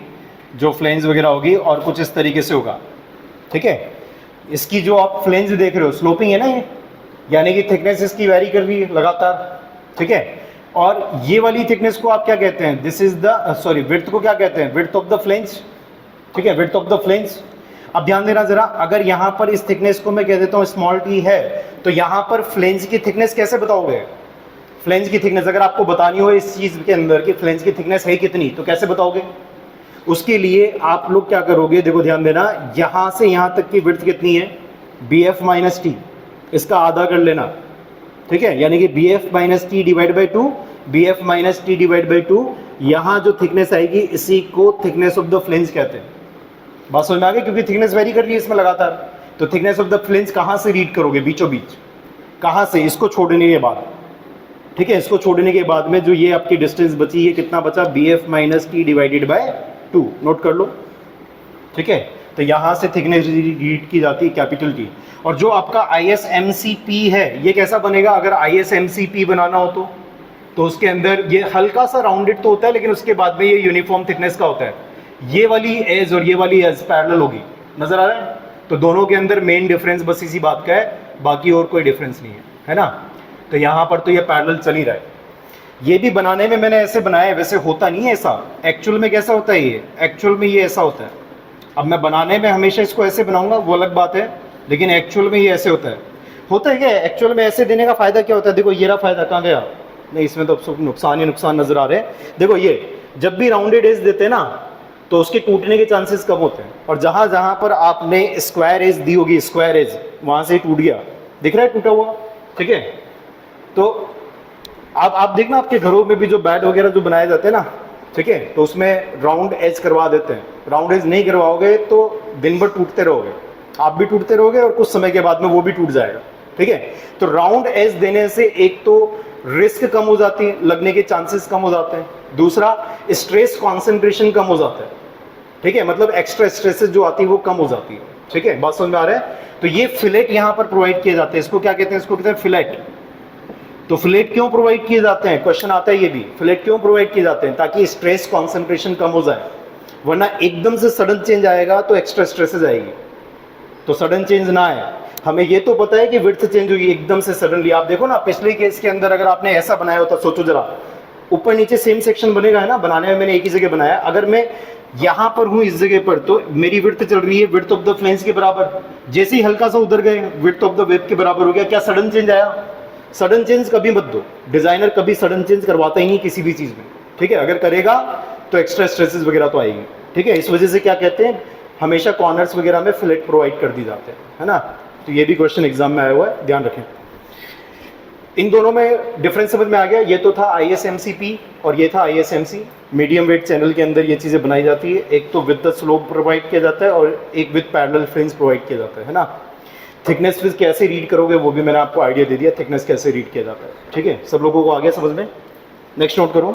जो फ्लेंज वगैरह होगी, और कुछ इस तरीके से होगा, ठीक है। इसकी जो आप फ्लेंज देख रहे हो स्लोपिंग है ना ये, यानी कि थिकनेस इसकी वेरी कर रही है लगातार, ठीक है। और ये वाली थिकनेस को आप क्या कहते हैं? This is the sorry width को क्या कहते हैं? विड्थ ऑफ द फ्लेंज, ठीक है, विड्थ ऑफ द फ्लेंज। अब ध्यान देना जरा, अगर यहाँ पर इस थिकनेस को मैं कह देता हूँ स्मॉल टी है, तो यहाँ पर फ्लेंज की थिकनेस कैसे बताओगे? फ्लेंज की थिकनेस अगर आपको बतानी हो इस चीज के अंदर कि फ्लेंज की थिकनेस है कितनी, तो कैसे बताओगे? उसके लिए आप लोग क्या करोगे, देखो ध्यान देना, यहां से यहां तक की विड्थ कितनी है? BF माइनस टी, इसका आधा कर लेना, ठीक है, यानी कि BF minus T divide by 2, BF minus T divide by 2, यहां जो थिकनेस आएगी इसी को थिकनेस ऑफ द फ्लेंज कहते हैं। बात समझ में आ गई? क्योंकि थिकनेस वेरी कर रही है इसमें लगातार, तो थिकनेस ऑफ द फ्लेंज कहां से रीड करोगे? बीचों बीच, कहां से? इसको छोड़ने के बाद, ठीक है, इसको छोड़ने के बाद में जो ये आपकी डिस्टेंस बची है, कितना बचा? BF minus T divided by 2, note कर लो, ठीक है। तो यहां से थिकनेस रीड की जाती है कैपिटल टी। और जो आपका ISMCP है ये कैसा बनेगा? अगर ISMCP बनाना हो तो उसके अंदर ये हल्का सा राउंडेड तो होता है, लेकिन उसके बाद में ये यूनिफॉर्म थिकनेस का होता है। ये वाली एज और ये वाली एज पैरेलल होगी, नजर आ रहा है? तो दोनों के अंदर मेन डिफरेंस बस इसी बात का है, बाकी और कोई डिफरेंस नहीं है ना। तो यहाँ पर तो ये पैरेलल चल ही रहा है। ये भी बनाने में मैंने ऐसे बनाया है, वैसे होता नहीं है ऐसा। एक्चुअल में कैसा होता है ये? एक्चुअल में ये ऐसा होता है। अब मैं बनाने में हमेशा इसको ऐसे बनाऊंगा वो अलग बात है, लेकिन एक्चुअल में ये ऐसे होता है। होता है क्या एक्चुअल में? ऐसे देने का फायदा क्या होता है? देखो ये रहा फायदा, कहाँ गया? नहीं, इसमें तो अब नुकसान ही नुकसान नजर आ रहे हैं। देखो ये जब भी राउंडेड एज देते हैं ना, तो उसके टूटने के चांसेस कम होते हैं। और जहां जहां पर आपने स्क्वायर एज दी होगी, स्क्वायर एज, वहां से टूट गया, दिख रहा है टूटा हुआ, ठीक है। तो आप देखना आपके घरों में भी जो बेड वगैरह जो बनाए जाते हैं ना, ठीक है, तो उसमें राउंड एज करवा देते हैं। राउंड एज नहीं करवाओगे तो दिन भर टूटते रहोगे, आप भी टूटते रहोगे और कुछ समय के बाद में वो भी टूट जाएगा, ठीक है। तो राउंड एज देने से एक तो रिस्क कम हो जाती है, लगने के चांसेस कम हो जाते हैं, दूसरा स्ट्रेस कॉन्सेंट्रेशन कम हो जाता है, ठीक है, मतलब एक्स्ट्रा स्ट्रेसेस जो आती है वो कम हो जाती है, ठीक है। बात समझ में आ रहा है? तो ये फिलेट यहाँ पर प्रोवाइड किए जाते हैं। इसको क्या कहते हैं? इसको कहते हैं फिलेट। तो फिलेट क्यों प्रोवाइड किए जाते हैं? क्वेश्चन आता है ये भी, फिलेट क्यों प्रोवाइड किए जाते हैं? ताकि स्ट्रेस कॉन्सेंट्रेशन कम हो जाए, वरना एकदम से सडन चेंज आएगा तो एक्स्ट्रा स्ट्रेसेस आएगी। तो सडन चेंज ना आए। हमें ये तो पता है कि विड्थ चेंज होगी एकदम से सडनली। आप देखो ना पिछले केस के अंदर अगर आपने ऐसा बनाया होता, सोचो जरा, ऊपर नीचे सेम सेक्शन बनेगा, है ना। बनाने में मैंने एक ही जगह बनाया, अगर मैं यहां पर हूं इस जगह पर, तो मेरी विड्थ चल रही है विड्थ ऑफ द फ्लेंज के बराबर। जैसे ही हल्का सा उधर गए, विड्थ ऑफ द वेब के बराबर हो गया। क्या सडन चेंज आया? सडन चेंज कभी मत दो, डिजाइनर कभी सडन चेंज करवाता ही नहीं किसी भी चीज में, ठीक है। अगर करेगा तो एक्स्ट्रा स्ट्रेसेस वगैरह तो आएगी, ठीक है। इस वजह से क्या कहते हैं, हमेशा कॉर्नर्स वगैरह में फिलेट प्रोवाइड कर दी जाते हैं, है ना। तो ये भी क्वेश्चन एग्जाम में आया हुआ है, ध्यान रखें। इन दोनों में डिफरेंस समझ में आ गया। ये तो था ISMC और ये था ISMC। मीडियम वेट चैनल के अंदर ये चीज़ें बनाई जाती है, एक तो विद द स्लोप प्रोवाइड किया जाता है और एक विद पैरेलल फ्रिंज प्रोवाइड किया जाता है ना। थिकनेस फिर कैसे रीड करोगे वो भी मैंने आपको आइडिया दे दिया, थिकनेस कैसे रीड किया जाता है, ठीक है। सब लोगों को आ गया समझ में। नेक्स्ट नोट करो।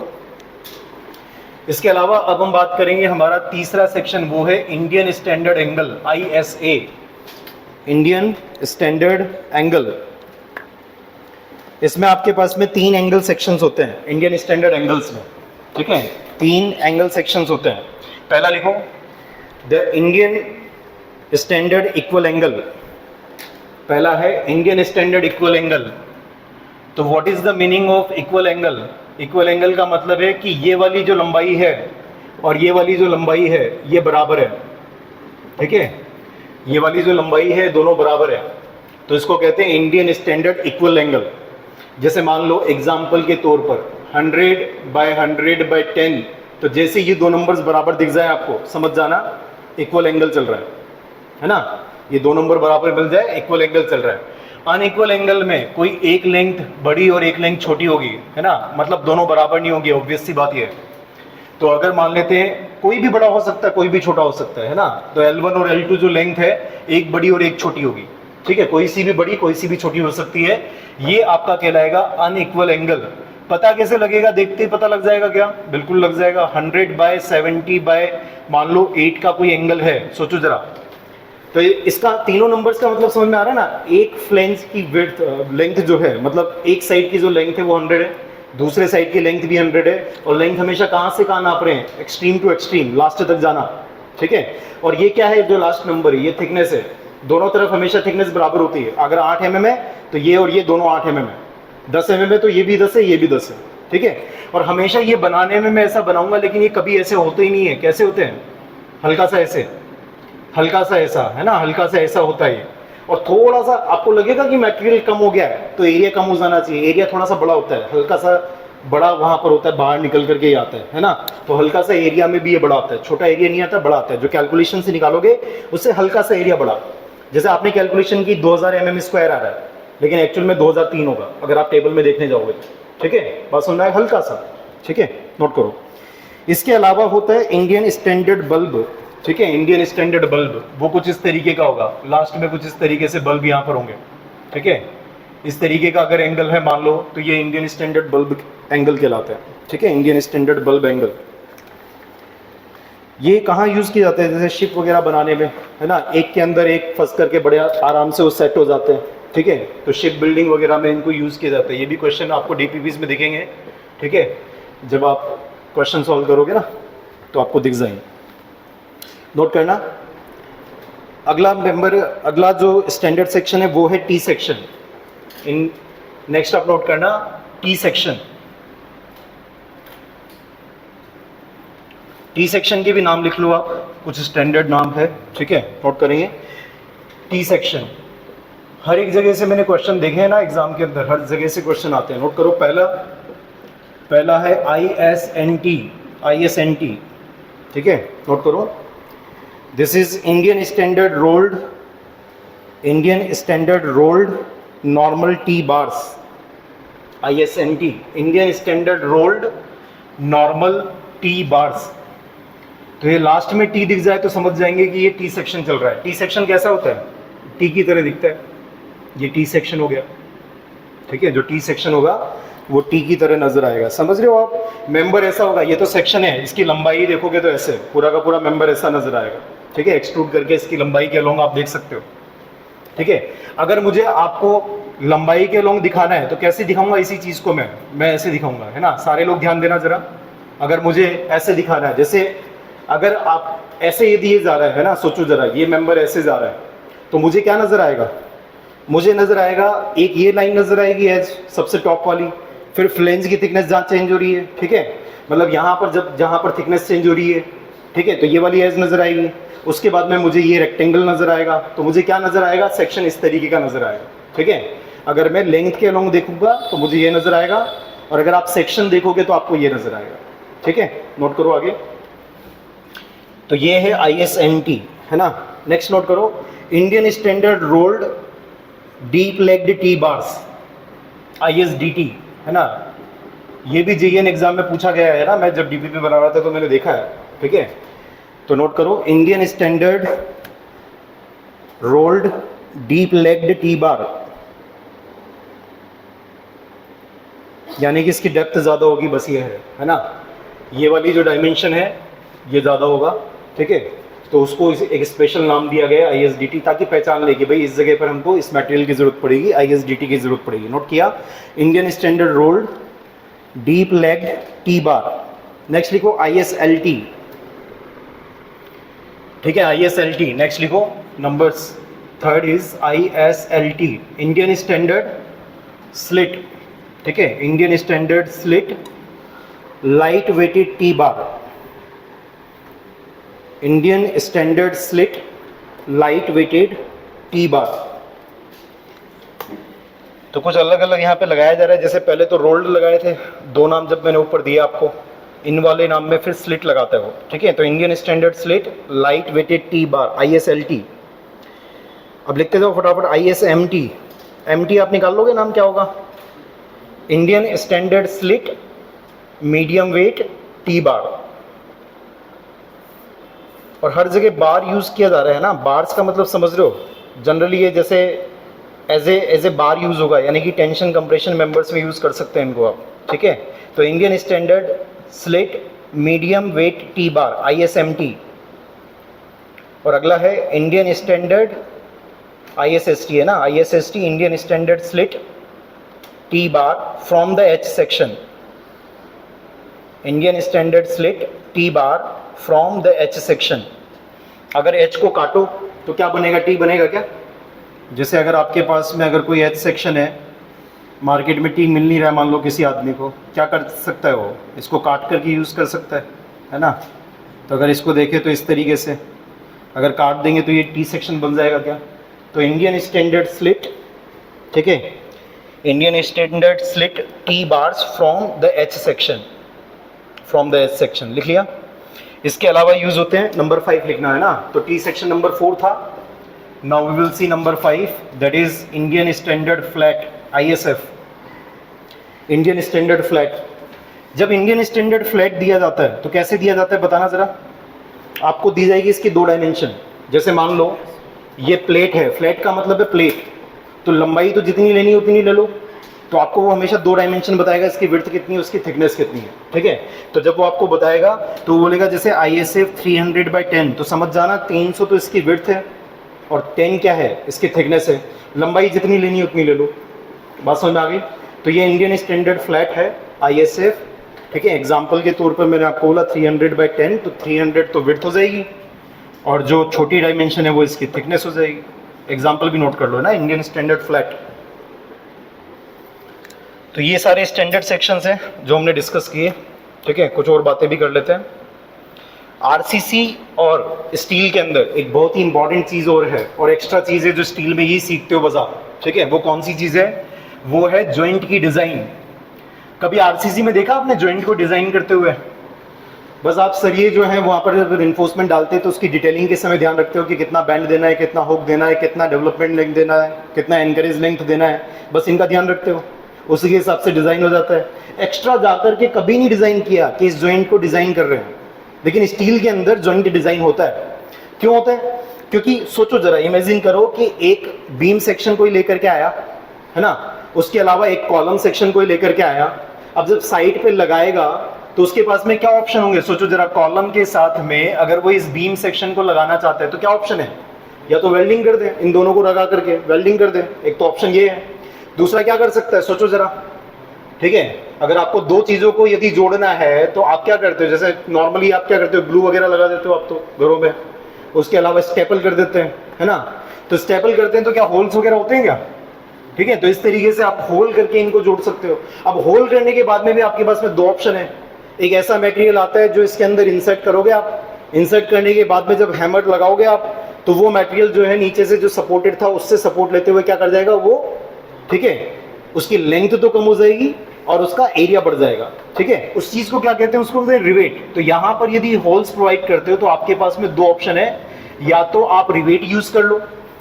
इसके अलावा अब हम बात करेंगे, हमारा तीसरा सेक्शन वो है Indian standard angle, ISA, Indian standard angle. इसमें आपके पास में 3 एंगल सेक्शंस होते हैं इंडियन स्टैंडर्ड एंगल्स में, ठीक है। 3 एंगल सेक्शंस होते हैं। पहला लिखो, the Indian standard equal angle. पहला है इंडियन स्टैंडर्ड इक्वल एंगल। तो what is the meaning of equal angle? Equal angle का मतलब है कि ये वाली जो लंबाई है और ये वाली जो लंबाई है ये बराबर है, ठीक है। ये वाली जो लंबाई है दोनों बराबर है, तो इसको कहते हैं इंडियन स्टैंडर्ड इक्वल एंगल। जैसे मान लो एग्जाम्पल के तौर पर 100/100/10, तो जैसे ये दो नंबर्स बराबर दिख जाए आपको समझ जाना इक्वल एंगल चल रहा है ना। ये दो नंबर बराबर मिल जाए इक्वल एंगल चल रहा है। अनइक्वल एंगल में कोई एक लेंथ बड़ी और एक लेंथ छोटी होगी, है ना, मतलब दोनों बराबर नहीं होगी, ऑब्वियस सी बात ये है। तो अगर मान लेते हैं कोई भी बड़ा हो सकता है कोई भी छोटा हो सकता है ना, तो L1 और L2 जो लेंथ है एक बड़ी और एक छोटी होगी, ठीक है। कोई सी भी बड़ी कोई सी भी छोटी हो सकती है। ये आपका कहलाएगा अनइक्वल एंगल। पता कैसे लगेगा? देखते ही पता लग जाएगा क्या? बिल्कुल लग जाएगा। 100/70 मान लो 8 का कोई एंगल है, सोचो जरा। तो इसका तीनों नंबर्स का मतलब समझ में आ रहा है ना। एक फ्लेंज की विड्थ लेंथ जो है, मतलब एक साइड की जो लेंथ है वो 100 है, दूसरे साइड की लेंथ भी 100 है, और लेंथ हमेशा कहाँ से कहाँ नाप रहे हैं? एक्सट्रीम टू एक्सट्रीम, लास्ट तक जाना, ठीक है। और ये क्या है? जो लास्ट नंबर है ये थिकनेस है। दोनों तरफ हमेशा थिकनेस बराबर होती है। अगर 8 mm है तो ये और ये दोनों 8 mm है, 10 mm है तो ये भी 10 है ये भी 10 है, ठीक है। और हमेशा ये बनाने में मैं ऐसा बनाऊंगा, लेकिन ये कभी ऐसे होते ही नहीं है। कैसे होते हैं? हल्का सा ऐसे, हल्का सा ऐसा, है ना, हल्का सा ऐसा होता है। और थोड़ा सा आपको लगेगा कि मटेरियल कम हो गया है तो एरिया कम हो जाना चाहिए। एरिया थोड़ा सा बड़ा होता है, हल्का सा बड़ा वहां पर होता है, बाहर निकल करके ही आता है ना। तो हल्का सा एरिया में भी ये बड़ा होता है, छोटा एरिया नहीं आता, बड़ा आता है। जो कैलकुलेशन से निकालोगे उससे हल्का सा एरिया बड़ा। जैसे आपने कैलकुलेशन की 2000 mm² आ रहा है, लेकिन एक्चुअल में 2003 होगा अगर आप टेबल में देखने जाओगे, ठीक है। बस सुनना है हल्का सा, ठीक है, नोट करो। इसके अलावा होता है इंडियन स्टैंडर्ड बल्ब, ठीक है। इंडियन स्टैंडर्ड बल्ब वो कुछ इस तरीके का होगा, लास्ट में कुछ इस तरीके से बल्ब यहाँ पर होंगे, ठीक है। इस तरीके का अगर एंगल है मान लो तो ये इंडियन स्टैंडर्ड बल्ब एंगल कहलाता है, ठीक है। इंडियन स्टैंडर्ड बल्ब एंगल ये कहाँ यूज किए जाते हैं? जैसे शिप वगैरह बनाने में, है ना, एक के अंदर एक फंस करके बड़े आराम से वो सेट हो जाते हैं, ठीक है। तो शिप बिल्डिंग वगैरह में इनको यूज किया जाता है। ये भी क्वेश्चन आपको DPPs में दिखेंगे, ठीक है। जब आप क्वेश्चन सॉल्व करोगे ना तो आपको दिख जाएंगे, नोट करना। अगला जो स्टैंडर्ड सेक्शन है वो है T सेक्शन। इन नेक्स्ट आप नोट करना T सेक्शन। T सेक्शन के भी नाम लिख लो आप, कुछ स्टैंडर्ड नाम है, ठीक है, नोट करेंगे। T सेक्शन हर एक जगह से मैंने क्वेश्चन देखे हैं ना एग्जाम के अंदर, हर जगह से क्वेश्चन आते हैं, नोट करो। पहला है ISNT, ठीक है, नोट करो। This is Indian standard rolled normal T bars. ISNT Indian standard rolled normal T bars. तो ये लास्ट में T दिख जाए तो समझ जाएंगे कि ये T सेक्शन चल रहा है। T सेक्शन कैसा होता है? T की तरह दिखता है, ये T सेक्शन हो गया, ठीक है। जो T सेक्शन होगा वो T की तरह नजर आएगा, समझ रहे हो आप। मेंबर ऐसा होगा, ये तो सेक्शन है, इसकी लंबाई देखोगे तो ऐसे पूरा का पूरा मेंबर ऐसा नजर आएगा, ठीक है। एक्सट्रूड करके इसकी लंबाई के अलोंग आप देख सकते हो, ठीक है। अगर मुझे आपको लंबाई के अलोंग दिखाना है तो कैसे दिखाऊंगा इसी चीज को? मैं ऐसे दिखाऊंगा, है ना। सारे लोग ध्यान देना जरा। अगर मुझे ऐसे दिखाना है, जैसे अगर आप ऐसे ये दिए जा रहा है ना, सोचो जरा, ये मेंबर ऐसे जा रहा है तो मुझे क्या नजर आएगा? मुझे नजर आएगा एक ये लाइन नजर आएगी एज सबसे टॉप वाली, फिर फ्लेंज की थिकनेस जहाँ चेंज हो रही है, ठीक है, मतलब यहाँ पर जहाँ पर थिकनेस चेंज हो रही है, ठीक है, तो ये वाली एज नजर आएगी। उसके बाद में मुझे ये रेक्टेंगल नजर आएगा, तो मुझे क्या नजर आएगा? सेक्शन इस तरीके का नजर आएगा, ठीक है। अगर मैं लेंथ के अलोंग देखूंगा तो मुझे ये नजर आएगा, और अगर आप सेक्शन देखोगे तो आपको ये नजर आएगा, ठीक है, नोट करो आगे। तो ये है ISMT, है ना। नेक्स्ट नोट करो, Indian standard rolled deep legged T bars, ISDT, है ना। ये भी JEN एग्जाम में पूछा गया है ना, मैं जब DPP बना रहा था तो मैंने देखा है, ठीक है। तो नोट करो, Indian standard rolled deep legged T बार, यानी कि इसकी डेप्थ ज़्यादा होगी, बस ये है ना। ये वाली जो डायमेंशन है ये ज़्यादा होगा, ठीक है। तो उसको एक स्पेशल नाम दिया गया ISDT, ताकि पहचान ले कि भाई इस जगह पर हमको इस मटेरियल की ज़रूरत पड़ेगी, ISDT की ज़रूरत पड़ेगी। नोट किया, Indian standard rolled deep legged T bar. Next लिखो ISLT, ठीक है, ISLT। नेक्स्ट लिखो, number third is ISLT, Indian standard slit, ठीक है, Indian standard slit light weighted T bar, Indian standard slit light weighted T bar. तो कुछ अलग अलग यहाँ पे लगाया जा रहा है, जैसे पहले तो रोल्ड लगाए थे, दो नाम जब मैंने ऊपर दिया आपको, इन वाले नाम में फिर स्लिट लगाता है वो, ठीक है। तो Indian standard slit light weighted T bar, ISLT। अब लिखते जाओ फटाफट, ISMT। MT आप निकाल लोगे, नाम क्या होगा, Indian standard slit medium wait T bar. और हर जगह बार यूज किया जा रहा है ना, बार्स का मतलब समझ रहे हो, जनरली ये जैसे एज ए बार यूज होगा, यानी कि टेंशन कंप्रेशन मेंबर्स में यूज कर सकते हैं इनको आप, ठीक है। तो Indian standard slit medium wait T bar, ISMT। और अगला है इंडियन स्टैंडर्ड ISST, है ना, ISST, Indian standard slit T bar from the H section, Indian standard slit T bar from the H section. अगर H को काटो तो क्या बनेगा, T बनेगा क्या। जैसे अगर आपके पास में अगर कोई H सेक्शन है, मार्केट में T मिल नहीं रहा है मान लो किसी आदमी को, क्या कर सकता है वो, इसको काट करके यूज़ कर सकता है ना। तो अगर इसको देखें तो इस तरीके से अगर काट देंगे तो ये T सेक्शन बन जाएगा क्या। तो इंडियन स्टैंडर्ड स्लिट, ठीक है, Indian standard slit T bars from the H section, from the H section लिख लिया। इसके अलावा यूज होते हैं, नंबर 5 लिखना है ना, तो T सेक्शन नंबर 4 था। Now we will see number 5, that is Indian standard flat, ISF, Indian standard flat. जब इंडियन स्टैंडर्ड फ्लैट दिया जाता है तो कैसे दिया जाता है बताना जरा। आपको दी जाएगी इसकी दो डायमेंशन, जैसे मान लो ये प्लेट है, फ्लैट का मतलब है प्लेट, तो लंबाई तो जितनी लेनी है उतनी ले लो। तो आपको वो हमेशा दो डायमेंशन बताएगा, इसकी विड्थ कितनी है, उसकी थिकनेस कितनी है, ठीक है। तो जब वो आपको बताएगा तो वो बोलेगा जैसे ISF 300/10, तो समझ जाना 300 तो इसकी विड्थ है और 10 क्या है, इसकी थिकनेस है। लंबाई जितनी लेनी है उतनी ले लो, बात समझ में आ गई। तो ये इंडियन स्टैंडर्ड फ्लैट है ISF, ठीक है। एग्जाम्पल के तौर पर मैंने आपको बोला 300/10, तो 300 तो विड्थ हो जाएगी और जो छोटी डायमेंशन है वो इसकी थिकनेस हो जाएगी। एग्जाम्पल भी नोट कर लो ना, इंडियन स्टैंडर्ड फ्लैट। तो ये सारे स्टैंडर्ड सेक्शंस हैं जो हमने डिस्कस किए, ठीक है। कुछ और बातें भी कर लेते हैं। RCC और स्टील के अंदर एक बहुत ही इंपॉर्टेंट चीज़ और है, और एक्स्ट्रा चीज़ है जो स्टील में ही सीखते हो बस आप, ठीक है। वो कौन सी चीज़ है, वो है जॉइंट की डिज़ाइन। कभी RCC में देखा आपने जॉइंट को डिज़ाइन करते हुए। बस आप सरिये जो है वहाँ पर इन्फोर्समेंट डालते हैं तो उसकी डिटेलिंग के समय ध्यान रखते हो कि कितना बैंड देना है, कितना हुक देना है, कितना डेवलपमेंट लेंथ देना है, कितना एनकरेज लेंथ देना है, बस इनका ध्यान रखते हो, उसी के हिसाब से डिज़ाइन हो जाता है। एक्स्ट्रा जाकर के कभी नहीं डिज़ाइन किया कि इस जॉइंट को डिज़ाइन कर रहे हैं, लेकिन स्टील के अंदर जॉइंट डिज़ाइन होता है। क्यों होता है, क्योंकि सोचो जरा, इमेजिन करो कि एक बीम सेक्शन कोई लेकर के आया है ना, उसके अलावा एक कॉलम सेक्शन कोई लेकर के आया। अब जब साइड पे लगाएगा तो उसके पास में क्या ऑप्शन होंगे, सोचो जरा। कॉलम के साथ में अगर वो इस बीम सेक्शन को लगाना चाहता है तो क्या ऑप्शन है, या तो वेल्डिंग कर दे, इन दोनों को लगा करके वेल्डिंग कर दे, एक तो ऑप्शन ये है। दूसरा क्या कर सकता है, सोचो जरा, ठीक है। अगर आपको दो चीज़ों को यदि जोड़ना है तो आप क्या करते हो, जैसे नॉर्मली आप क्या करते हो, ग्लू वगैरह लगा देते हो आप तो घरों में, उसके अलावा स्टेपल कर देते हैं, है ना। तो स्टेपल करते हैं तो क्या होल्स वगैरह होते हैं क्या, ठीक है। तो इस तरीके से आप होल करके इनको जोड़ सकते हो। अब होल करने के बाद में भी आपके पास में दो ऑप्शन है। एक ऐसा मटेरियल आता है जो इसके अंदर इंसर्ट करोगे आप, इंसर्ट करने के बाद में जब हैमर लगाओगे आप तो वो मटेरियल जो है नीचे से जो सपोर्टेड था उससे सपोर्ट लेते हुए क्या कर जाएगा वो, ठीक है, उसकी लेंथ तो कम हो जाएगी और उसका एरिया बढ़ जाएगा, ठीक है। उस चीज को क्या कहते हैं, उसको कहते हैं रिवेट। तो यहाँ पर यदि होल्स प्रोवाइड करते हो तो आपके पास में दो ऑप्शन है, या तो आप रिवेट यूज कर लो,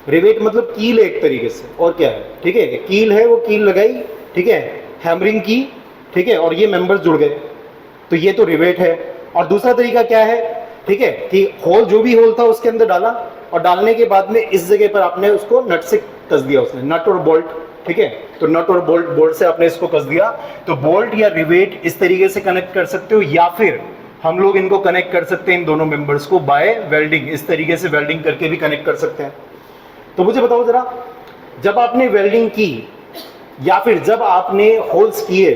रिवेट मतलब कील है एक तरीके से, और क्या है, ठीक है, कील है, वो कील लगाई, ठीक है, हैमरिंग की, ठीक है, और ये मेंबर्स जुड़ गए, तो ये तो रिवेट है। और दूसरा तरीका क्या है, ठीक है, कि होल जो भी होल था उसके अंदर डाला, और डालने के बाद में इस जगह पर आपने उसको नट से कस दिया, उसने नट और बोल्ट, ठीक है, तो नट और बोल्ट से आपने इसको कस दिया। तो बोल्ट या रिवेट इस तरीके से कनेक्ट कर सकते हो, या फिर हम लोग इनको कनेक्ट कर सकते हैं इन दोनों मेंबर्स को बाय वेल्डिंग, इस तरीके से वेल्डिंग करके भी कनेक्ट कर सकते हैं। तो मुझे बताओ जरा, जब आपने वेल्डिंग की या फिर जब आपने होल्स किए,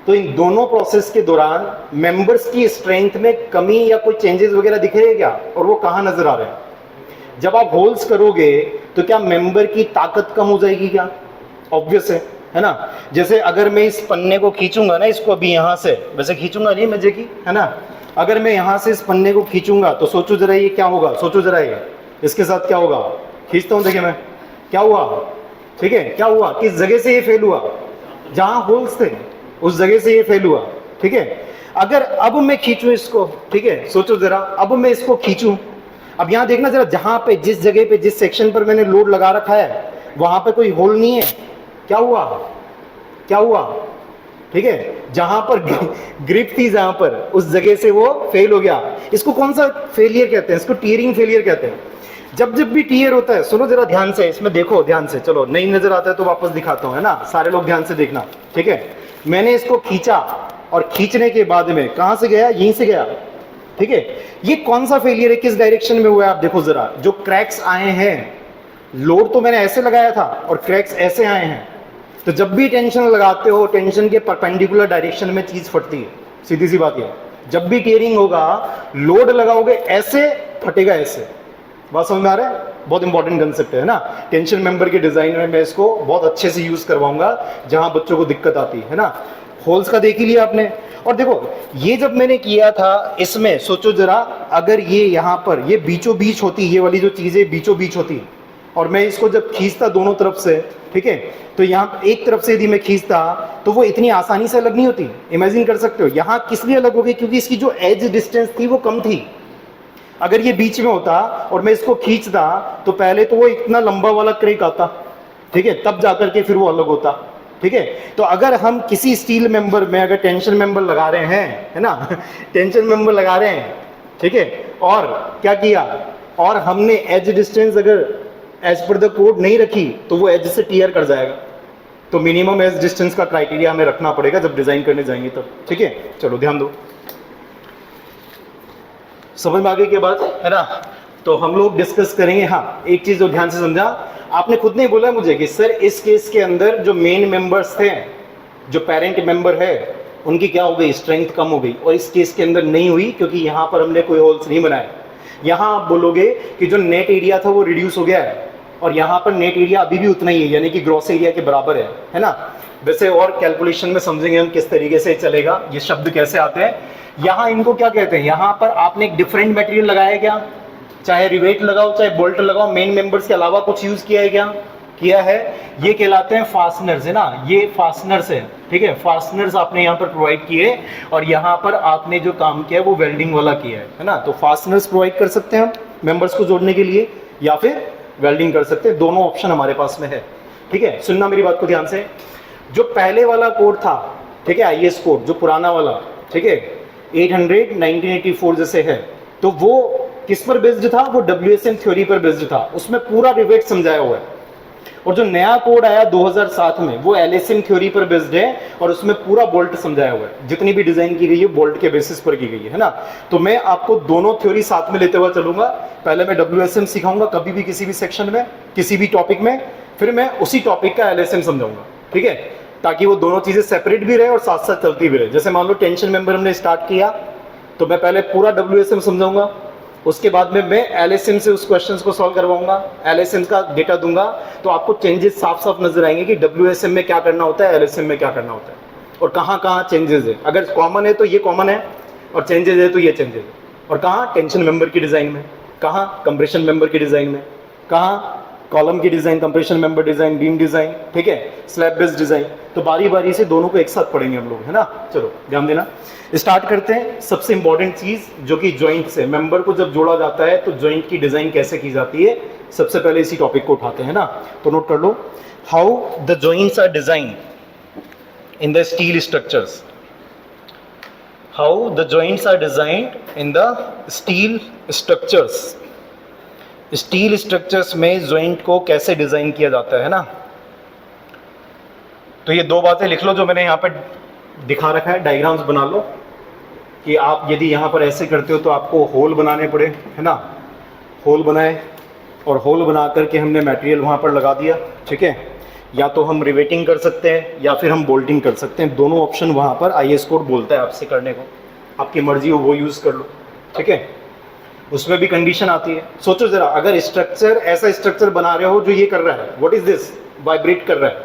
तो इन दोनों प्रोसेस के दौरान मेंबर्स की स्ट्रेंथ में कमी या कोई चेंजेस वगैरह दिख रहे हैं क्या, और वो कहां नजर आ रहे हैं? जब आप होल्स करोगे तो क्या मेंबर की ताकत कम हो जाएगी क्या? ऑब्वियस है ना। जैसे अगर मैं इस पन्ने को खींचूंगा ना, इसको अभी यहां से वैसे खींचूंगा नहीं मजे की, है ना, अगर मैं यहां से इस पन्ने को खींचूंगा तो सोचो जरा ये क्या होगा, सोचो जरा ये इसके साथ क्या होगा। खींचता हूं, देखिए मैं, क्या हुआ, ठीक है, क्या हुआ, किस जगह से ये फेल हुआ, जहां होल्स थे उस जगह से ये फेल हुआ, ठीक है। अगर अब मैं खींचूं इसको, ठीक है, सोचो जरा, अब मैं इसको खींचूं, अब यहां देखना जरा, जहां पे जिस जगह पे जिस सेक्शन पर मैंने लोड लगा रखा है वहां पे कोई होल नहीं है, क्या हुआ, क्या हुआ, ठीक है, जहां पर ग्रिप थी जहां पर उस जगह से वो फेल हो गया। इसको कौन सा फेलियर कहते हैं? इसको टीयरिंग फेलियर कहते हैं। जब जब भी टीयर होता है, सुनो जरा ध्यान से, इसमें देखो ध्यान से, चलो नहीं नजर आता है तो वापस दिखाता हूं, है ना, सारे लोग ध्यान से देखना, ठीक है। मैंने इसको खींचा और खींचने के बाद में कहां से गया, यहीं से गया, ठीक है। ये कौन सा फेलियर है, किस डायरेक्शन में हुआ है? आप देखो जरा, जो क्रैक्स आए हैं, लोड तो मैंने ऐसे लगाया था और क्रैक्स ऐसे आए हैं, तो जब भी टेंशन लगाते हो टेंशन के परपेंडिकुलर डायरेक्शन में चीज फटती है, सीधी सी बात है। जब भी टीयरिंग होगा, लोड लगाओगे ऐसे, फटेगा ऐसे। बात समझ में आ रहा है? बहुत इंपॉर्टेंट कंसेप्ट है ना। टेंशन मेंबर के डिजाइन में मैं इसको बहुत अच्छे से यूज करवाऊंगा जहां बच्चों को दिक्कत आती है ना। होल्स का देख ही लिया आपने, और देखो ये जब मैंने किया था, इसमें सोचो जरा, अगर ये यहाँ पर ये बीचों बीच होती, ये वाली जो चीजें बीचों बीच होती, और मैं इसको जब खींचता दोनों तरफ से, ठीक है, तो यहाँ एक तरफ से यदि मैं खींचता तो वो इतनी आसानी से अलग नहीं होती। इमेजिन कर सकते हो यहाँ किस लिए अलग हो गई, क्योंकि इसकी जो एज डिस्टेंस थी वो कम थी। अगर ये बीच में होता और मैं इसको खींचता तो पहले तो वो इतना लंबा वाला क्रैक आता, ठीक है, तब जाकर के फिर वो अलग होता, ठीक है। तो अगर हम किसी स्टील मेंबर में अगर टेंशन मेंबर लगा रहे हैं, है ना, टेंशन मेंबर लगा रहे हैं, ठीक है, और क्या किया, और हमने एज डिस्टेंस अगर एज पर द कोड नहीं रखी तो वो एज से टीयर कर जाएगा। तो मिनिमम एज डिस्टेंस का क्राइटेरिया हमें रखना पड़ेगा जब डिजाइन करने जाएंगे तब, ठीक है। चलो ध्यान दो, समझ में आगे के बाद, है ना। तो हम लोग डिस्कस करेंगे। हाँ, एक चीज जो ध्यान से समझा, आपने खुद नहीं बोला मुझे कि सर इस केस के अंदर जो मेन मेंबर्स थे, जो पेरेंट मेंबर है, उनकी क्या हो गई, स्ट्रेंथ कम हो गई, और इस केस के अंदर नहीं हुई क्योंकि यहाँ पर हमने कोई होल्स नहीं बनाए। यहाँ आप बोलोगे कि जो नेट एरिया था वो रिड्यूस हो गया है, और यहाँ पर नेट एरिया अभी भी उतना ही है, यानी कि ग्रॉस एरिया के बराबर है ना। वैसे और कैलकुलेशन में समझेंगे हम किस तरीके से चलेगा, ये शब्द कैसे आते हैं। यहाँ इनको क्या कहते हैं, यहाँ पर आपने एक डिफरेंट मटेरियल लगाया क्या, चाहे रिवेट लगाओ चाहे बोल्ट लगाओ, मेन मेंबर्स के अलावा कुछ यूज किया है क्या, किया है। ये कहलाते हैं फास्टनर्स, है ना, ये फास्टनर्स है, ठीक है। फास्टनर्स आपने यहाँ पर प्रोवाइड किए, और यहाँ पर आपने जो काम किया है वो वेल्डिंग वाला किया है ना। तो फास्टनर्स प्रोवाइड कर सकते हैं हम मेंबर्स को जोड़ने के लिए, या फिर वेल्डिंग कर सकते हैं, दोनों ऑप्शन हमारे पास में है, ठीक है। सुनना मेरी बात को ध्यान से, जो पहले वाला कोड था, ठीक है, आईएस कोड जो पुराना वाला, ठीक है, 800 1984 जैसे है, तो वो किस पर बेस्ड था, वो WSM थ्योरी पर बेस्ड था, उसमें पूरा रिवेट समझाया हुआ है। और जो नया कोड आया 2007 में, वो LSM थ्योरी पर बेस्ड है, और उसमें पूरा बोल्ट समझाया हुआ है। जितनी भी डिजाइन की गई है बोल्ट के बेसिस पर की गई है ना। तो मैं आपको दोनों थ्योरी साथ में लेते हुए चलूंगा। पहले मैं WSM सिखाऊंगा कभी भी किसी भी सेक्शन में, किसी भी टॉपिक में, फिर मैं उसी टॉपिक का LSM समझाऊंगा, ठीक है, ताकि वो दोनों चीजें सेपरेट भी रहे और साथ साथ चलती भी रहे। जैसे मान लो टेंशन मेंबर हमने स्टार्ट किया, तो मैं पहले पूरा WSM समझाऊंगा, उसके बाद में मैं LSM से उस क्वेश्चंस को सॉल्व करवाऊंगा, LSM का डेटा दूंगा, तो आपको चेंजेस साफ साफ नजर आएंगे कि WSM में क्या करना होता है, LSM में क्या करना होता है, और कहाँ कहाँ चेंजेस है। अगर कॉमन है तो ये कॉमन है, और चेंजेस है तो ये चेंजेस है। और कहाँ टेंशन मेंबर की डिजाइन में, कहाँ कंप्रेशन मेंबर की डिजाइन में, कहाँ कॉलम की design, compression member design, beam design, ठीक है, स्लैब बेस्ड डिज़ाइन। तो बारी बारी से दोनों को एक साथ पढ़ेंगे हम लोग, है ना। चलो ध्यान देना, स्टार्ट करते हैं। सबसे इंपॉर्टेंट चीज़ जो कि जॉइंट से, मेंबर को जब जोड़ा जाता है तो जॉइंट की डिज़ाइन कैसे की जाती है, सबसे पहले इसी टॉपिक को उठाते हैं ना। तो नोट कर लो, how the joints are design in the steel structures. How the joints are designed in the steel structures. Steel structures में जॉइंट को कैसे डिजाइन किया जाता है ना। तो ये दो बातें लिख लो जो मैंने यहाँ पर दिखा रखा है, डायग्राम्स बना लो कि आप यदि यहाँ पर ऐसे करते हो तो आपको होल बनाने पड़े, है ना। होल बनाए और होल बना करके हमने मटेरियल वहाँ पर लगा दिया, ठीक है। या तो हम रिवेटिंग कर सकते हैं या फिर हम बोल्टिंग कर सकते हैं, दोनों ऑप्शन वहाँ पर आईएस कोड बोलता है आपसे करने को, आपकी मर्जी हो वो यूज़ कर लो, ठीक है। उसमें भी कंडीशन आती है। सोचो ज़रा, अगर स्ट्रक्चर, ऐसा स्ट्रक्चर बना रहे हो जो ये कर रहा है, व्हाट इज दिस, वाइब्रेट कर रहा है,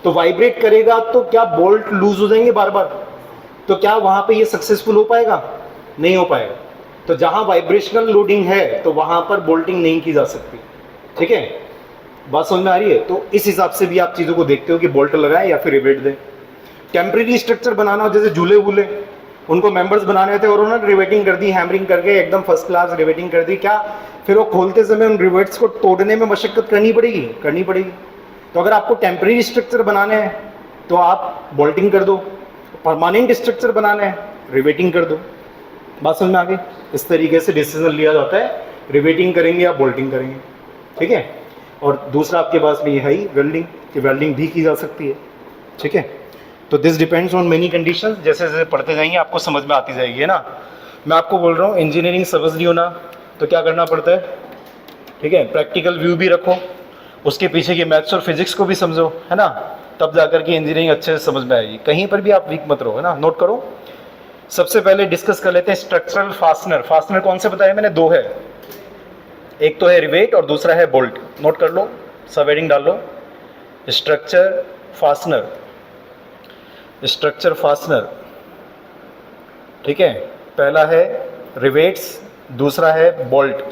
तो वाइब्रेट करेगा तो क्या बोल्ट लूज हो जाएंगे बार बार, तो क्या वहाँ पे ये सक्सेसफुल हो पाएगा, नहीं हो पाएगा। तो जहाँ वाइब्रेशनल लोडिंग है तो वहाँ पर बोल्टिंग नहीं की जा सकती, ठीक है। बात समझ में आ रही है। तो इस हिसाब से भी आप चीज़ों को देखते हो कि बोल्ट लगाएं या फिर रिवेट दें। टेम्परेरी स्ट्रक्चर बनाना हो, जैसे झूले वूले, उनको मेंबर्स बनाने थे और उन्होंने रिवेटिंग कर दी, हैमरिंग करके एकदम फर्स्ट क्लास रिवेटिंग कर दी, क्या फिर वो खोलते समय उन रिवेट्स को तोड़ने में मशक्कत करनी पड़ेगी। तो अगर आपको टेम्परेरी स्ट्रक्चर बनाने हैं तो आप बोल्टिंग कर दो, परमानेंट स्ट्रक्चर बनाना है रिवेटिंग कर दो। बात समझ में आ गई। इस तरीके से डिसीजन लिया जाता है, रिवेटिंग करेंगे या बोल्टिंग करेंगे, ठीक है। और दूसरा आपके पास में ये है ही वेल्डिंग, कि वेल्डिंग भी की जा सकती है, ठीक है। तो this depends on many conditions, जैसे जैसे पढ़ते जाएंगे आपको समझ में आती जाएगी, है ना। मैं आपको बोल रहा हूँ इंजीनियरिंग समझ रही हो ना, तो क्या करना पड़ता है, ठीक है, प्रैक्टिकल व्यू भी रखो, उसके पीछे की मैथ्स और फिजिक्स को भी समझो, है ना, तब जाकर के इंजीनियरिंग अच्छे से समझ में आएगी। कहीं पर भी आप वीक मत रहो, है ना। नोट करो, सबसे पहले डिस्कस कर लेते हैं स्ट्रक्चरल फास्टनर। फास्टनर कौन से बताया मैंने, दो है, एक तो है रिवेट और दूसरा है बोल्ट। नोट कर लो, सब हेडिंग डाल लो, स्ट्रक्चर फास्टनर, स्ट्रक्चर फास्टनर, ठीक है। पहला है रिवेट्स, दूसरा है बोल्ट।